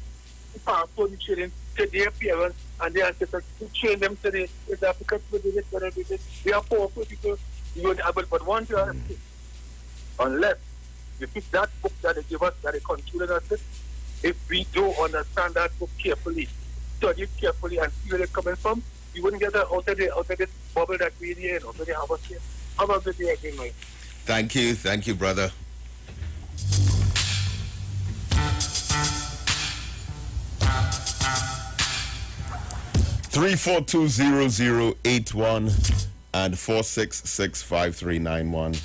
who passed on the training to their parents and their ancestors who trained them today. If the Africans will do this, whatever it is, they are powerful people. You are able, but one thing, unless we pick that book that they give us, that they control us, if we don't understand that book carefully, study it carefully, and see where it's coming from, we wouldn't get out of this bubble that we're in, or where they have us here. How about the day again, mate? Thank you, brother. (3420081) and 4665391.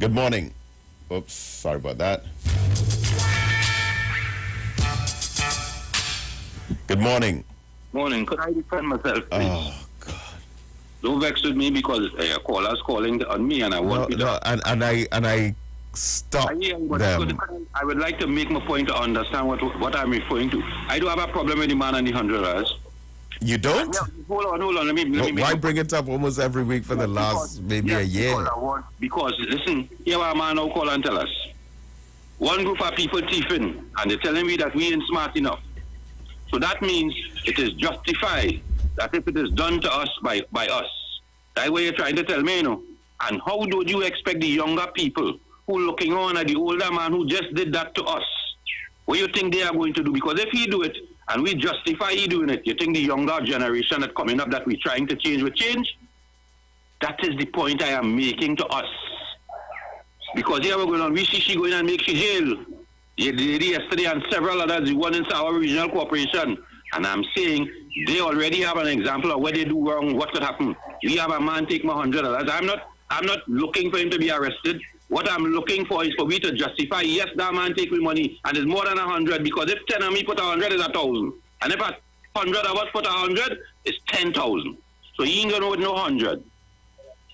Good morning. Oops, sorry about that. Good morning. Morning. Could I defend myself, please? Oh, don't vex with me because a caller's calling on me and I want and I stop them. I would like to make my point to understand what I'm referring to. I do have a problem with the man and the $100. You don't? Yeah, hold on. Let me why bring it up almost every week for the last maybe a year? Because listen, here our man now call and tell us. One group of people thieving and they're telling me that we ain't smart enough. So that means it is justified that if it is done to us by us, that's what you're trying to tell me, you know. And how do you expect the younger people who looking on at the older man who just did that to us, what do you think they are going to do? Because if he do it and we justify he doing it, you think the younger generation that coming up that we're trying to change will change? That is the point I am making to us. Because here we're going on, we see she going and make she jail. The lady yesterday and several others, the one in our regional corporation. And I'm saying they already have an example of where they do wrong, what could happen. We have a man take my $100. I'm not looking for him to be arrested. What I'm looking for is for me to justify, yes, that man take me money, and it's more than 100, because if 10 of me put 100, it's 1,000. And if 100 of us put 100, it's 10,000. So he ain't gonna with no 100.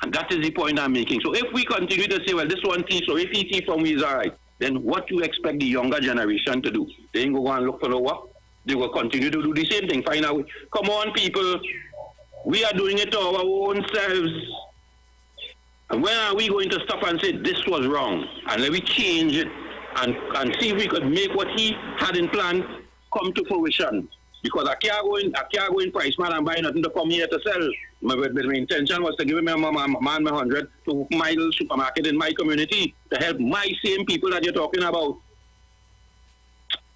And that is the point I'm making. So if we continue to say, well, this one thief, so if he thief from me is all right, then what do you expect the younger generation to do? They ain't go and look for no work. They will continue to do the same thing. Find out, come on, people, we are doing it to our own selves. And when are we going to stop and say this was wrong? And let me change it and see if we could make what he had in plan come to fruition. Because I can't go in price man and buy nothing to come here to sell. My intention was to give him my 100 to my little supermarket in my community to help my same people that you're talking about.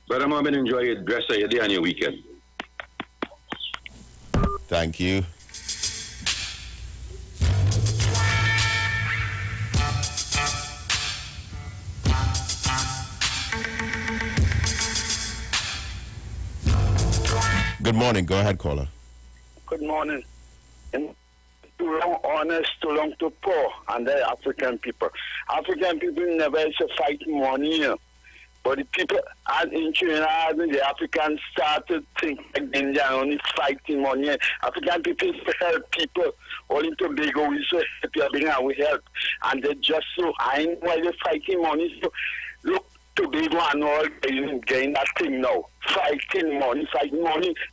Brother Marvin, enjoy your rest of your day and your weekend. Thank you. Good morning. Go ahead, caller. Good morning. Too long honest, too long to poor, and the African people. African people never used to fight money, you know. But the people in Trinidad, the Africans started thinking like they are only fighting money. African people help people. All in Tobago, we say we help. And they just so, I know why they're fighting money. So, look, Tobago and all getting that thing now. Fighting money.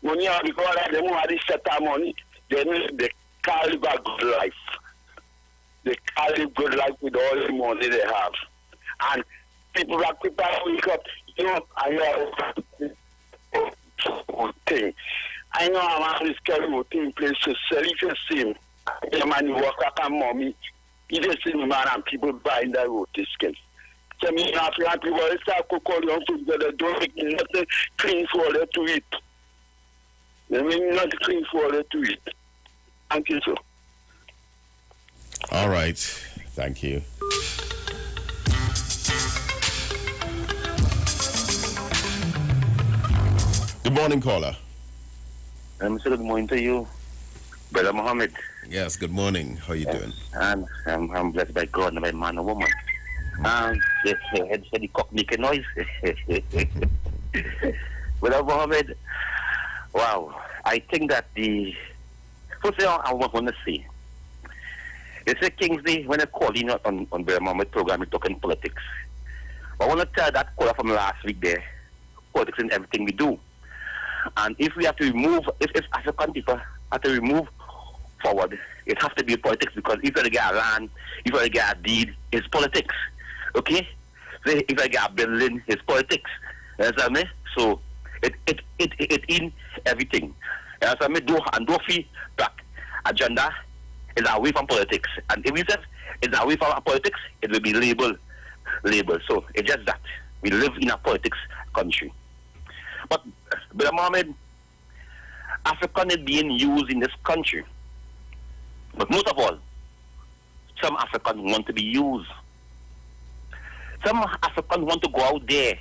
Money are because they don't have to set our money. Then they can't live a good life. They can't live good life with all the money they have. And people that people wake up, you know, I know thing. I know I'm on this terrible thing place to sell. If you see him, the man walk up and mommy, he just see me man and people buying that roti skins. So me African people start cooking on food together, don't make nothing clean for them to eat. Let me not looking forward to it. Thank you, sir. All right. Thank you. Good morning, caller. Good morning to you, Brother Mohammed. Yes, good morning. How are you doing? And I'm blessed by God and by man and woman. And they said the cock making noise. Brother Mohammed, wow. I think that first thing I want to say, they say Kingsley, when I call in on Brother Mohammed program, we're talking politics. I want to tell that caller from last week there, politics in everything we do. And if we have to remove, if African people have to remove forward, it has to be politics, because if you get a land, if you get a deed, it's politics. Okay? So if I get a building, it's politics. You understand me? So it in everything. You understand me? Do fee back agenda is away from politics. And if we say it's away from politics, it will be labeled. So it's just that. We live in a politics country. But Brother Mohammed, African is being used in this country. But most of all, some Africans want to be used. Some Africans want to go out there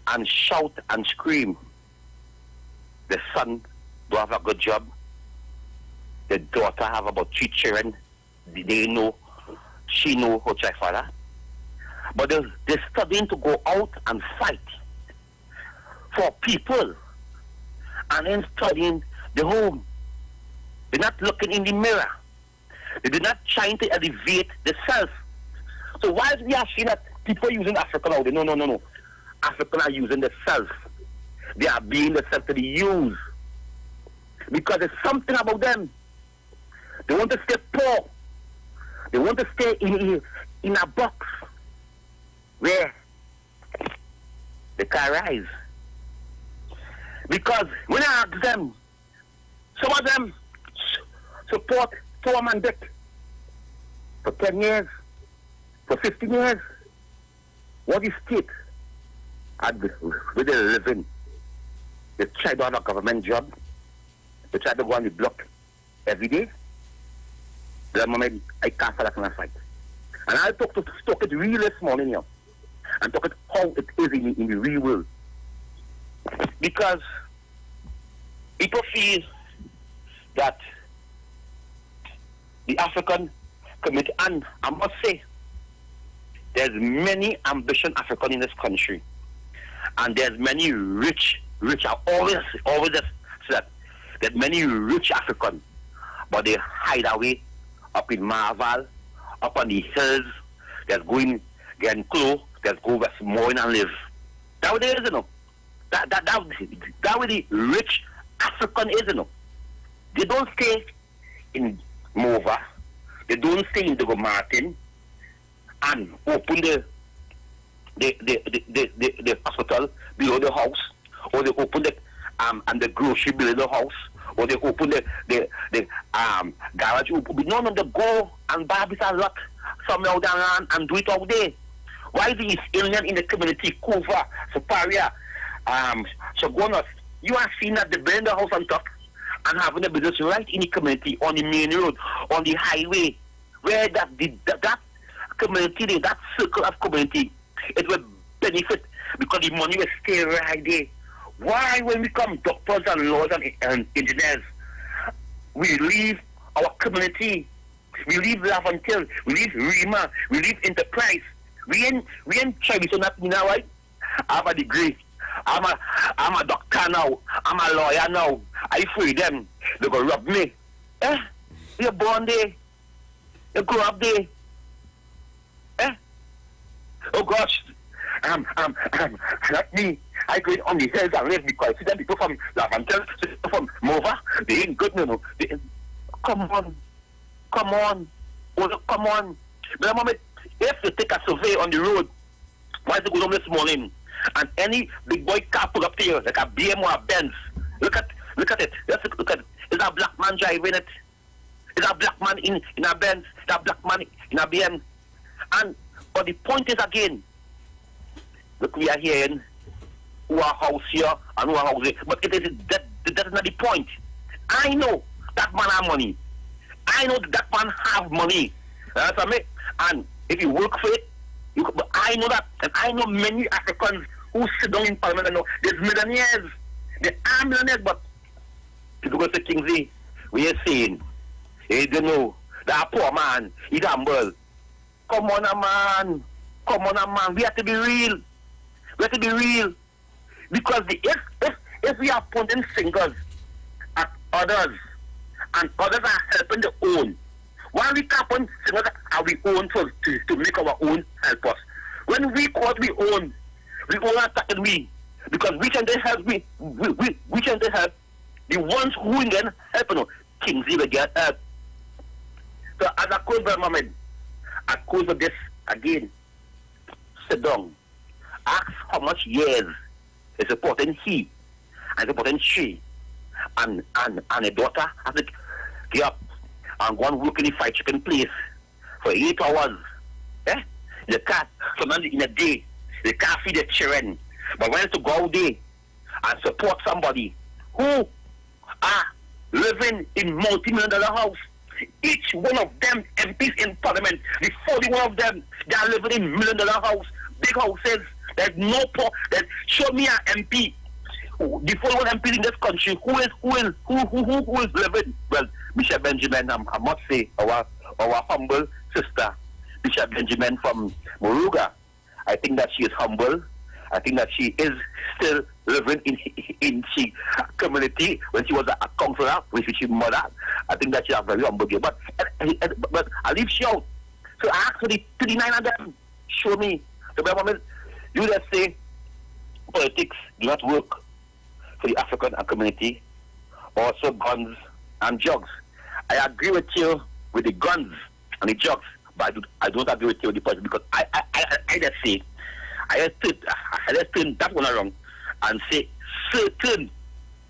and shout and scream. The son don't have a good job. The daughter have about 3 children. They know, she know her child father. But they're studying to go out and fight for people, and then studying the home. They're not looking in the mirror. They're not trying to elevate themselves. So while we are seeing that people using Africa now, no. Africans are using themselves. They are being themselves to be used. Because there's something about them. They want to stay poor. They want to stay in a box where they can rise. Because when I ask them, some of them support poor-man debt for 10 years, for 15 years. What is state? Where they living? They try to have a government job. They try to go on the block every day. The moment I can't for that kind of fight. And I talk it real this morning here. And talk it how it is in the real world. Because people feel that the African community, and I must say, there's many ambitious Africans in this country, and there's many rich. I always say that there's many rich Africans, but they hide away up in Marval, up on the hills. They're getting close. They're go Westmoreland and live. That's what it is, you know. That way the rich African is, you know. They don't stay in Mova. They don't stay in Dogo Martin and open the hospital below the house, or they open the grocery below the house, or they open the garage. No, they go and buy this a lot somewhere down and do it out there. Why these aliens in the community, Kuva, Superior, Shogunas, you are seeing that they burn the house on top and having a business right in the community, on the main road, on the highway, where that community, that circle of community, it will benefit because the money will stay right there. Why, when we come doctors and lawyers and engineers, we leave our community, we leave Lavantil, we leave Rima, we leave Enterprise. We ain't trying to not now, right? I have a degree. I'm a doctor now. I'm a lawyer now. I free them. They go rob me. You're born there. You grow up there. Oh gosh. Not me. I go on the hills and live because see them people from Lavantel, from Mova, they ain't good no. Come on. Oh, come on. But moment, if you take a survey on the road, why is it going on this morning? And any big boy car pull up to you, like a BM or a Benz. Look at it. Just look at it. Is that a black man driving it? Is that a black man in a Benz? Is that a black man in a BM? But the point is again, look, we are hearing who are house here and who are house there. But it is That's not the point. I know that man have money. I know that man have money. Understand me? And if you work for it, but I know that, and I know many Africans who sit down in Parliament and know there's millionaires. They are millionaires, but people go to Kingsley, we are saying, hey, you know, that poor man, he's humble. Come on, man. Come on, man. We have to be real. We have to be real. Because if we are pointing fingers at others, and others are helping their own, why we can't point fingers at our own to make our own help us? When we call we own attacking we. Because we can then help we can then help the ones who can help, you know, Kingsley will get help. So as a close by moment, I close with this again. Sit down. Ask how much years is supporting he and supporting she and a daughter has to get up and go and work in the fried chicken place for 8 hours. Eh? The cat sometimes in a day, they can't feed their children. But when to go out there and support somebody who are living in multi-million-dollar house, each one of them MPs in Parliament, the 41 of them, they are living in million-dollar house, big houses. There's no poor. Show me an MP, the 41 MPs in this country who is living. Well, Bishop Benjamin, I must say, our humble sister, Bishop Benjamin from Moruga. I think that she is humble. I think that she is still living in she community when she was a counselor, which she mother. I think that she is very humble. But I leave she out. So I asked for the 39 of them. Show me. So, you just say politics do not work for the African community. Also guns and drugs. I agree with you with the guns and the drugs, but I don't agree with you with the politics because I just say I just turn that one around and say certain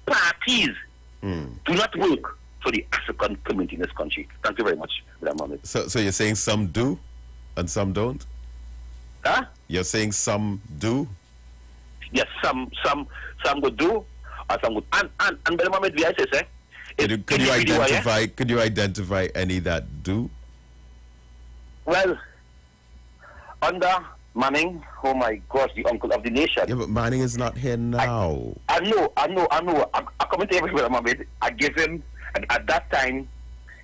parties do not work for the African community in this country. Thank you very much for that moment. So you're saying some do and some don't? Huh? You're saying some do? Yes, some would do, or some would. And by the moment we say, could you identify any that do? Well, under Manning, oh my gosh, the uncle of the nation. Yeah, but Manning is not here now. I know. I come to everywhere, Mohammed. I give him, at that time,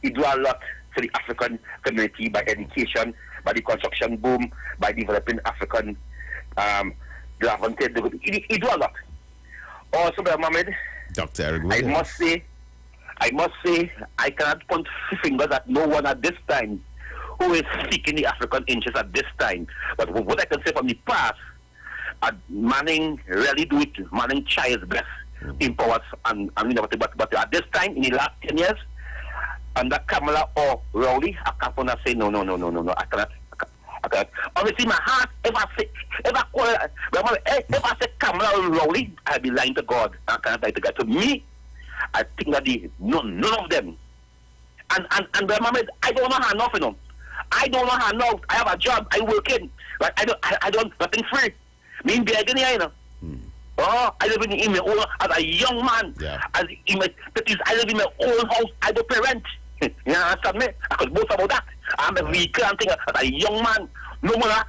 he do a lot for the African community by education, by the construction boom, by developing African he do a lot. Also, Mohammed, Dr. Eric Williams. I must say, I cannot point fingers at no one at this time who is seeking the African interest at this time. But what I can say from the past, Manning really do it. Manning try his best in powers and but at this time, in the last 10 years, under Kamala or Rowley, I can't say no. I cannot. Obviously, my heart, if I say Kamala or Rowley, I'll be lying to God. I cannot lie to God. To me, I think that none of them. And Mohammed, I don't know how enough, you know. I don't know how enough. I have a job. I work in, but I don't nothing free. Me in begging here, you know. Oh, I live in my own as a young man. Yeah. As in my 30s, I live in my own house. I don't pay rent. You understand me? I could boast about that. I'm a vehicle and thing as a young man. No mother,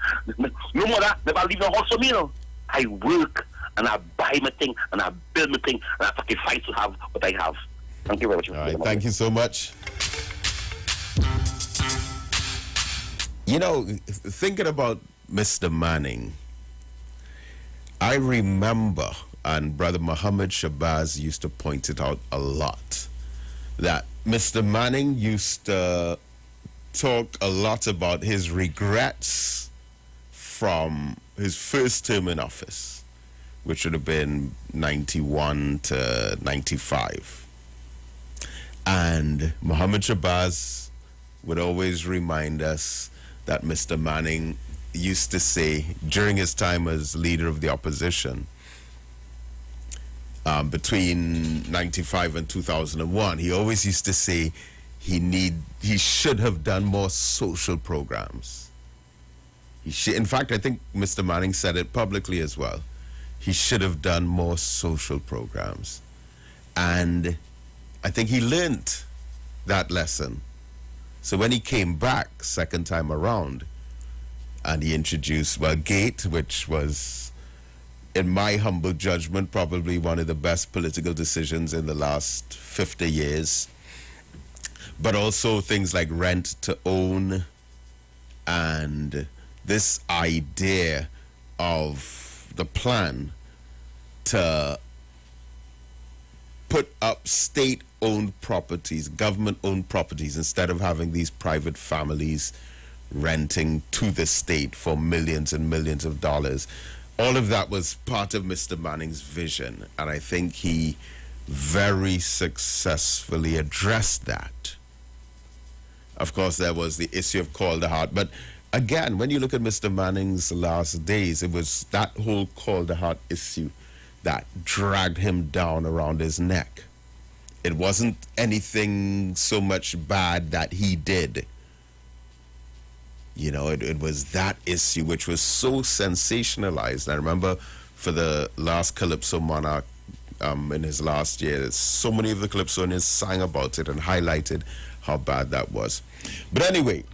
never leave the house for me, you know. I work and I buy my thing and I build my thing and I sacrifice to have what I have. Thank you very much. All right, thank you so much. You know, thinking about Mr. Manning, I remember, and Brother Muhammad Shabazz used to point it out a lot, that Mr. Manning used to talk a lot about his regrets from his first term in office, which would have been 91 to 95. And Muhammad Shabazz would always remind us that Mr. Manning used to say during his time as leader of the opposition, between 95 and 2001, he always used to say he should have done more social programs. In fact, I think Mr. Manning said it publicly as well. He should have done more social programs. And I think he learned that lesson. So when he came back second time around, and he introduced, well, GATE, which was, in my humble judgment, probably one of the best political decisions in the last 50 years. But also things like rent to own, and this idea of the plan to put up state-owned properties, government-owned properties, instead of having these private families renting to the state for millions and millions of dollars. All of that was part of Mr. Manning's vision, and I think he very successfully addressed that. Of course, there was the issue of Call the Heart, but again, when you look at Mr. Manning's last days, it was that whole Call the Heart issue that dragged him down around his neck. It wasn't anything so much bad that he did. You know, it was that issue which was so sensationalized. I remember for the last Calypso Monarch in his last year, so many of the Calypsonians sang about it and highlighted how bad that was. But anyway,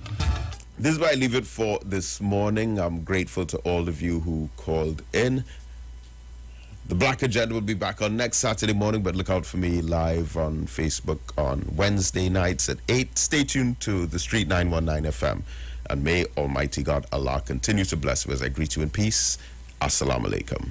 this is where I leave it for this morning. I'm grateful to all of you who called in. The Black Agenda will be back on next Saturday morning, but look out for me live on Facebook on Wednesday nights at 8. Stay tuned to the Street 919 FM. And may Almighty God Allah continue to bless you as I greet you in peace. Assalamu alaikum.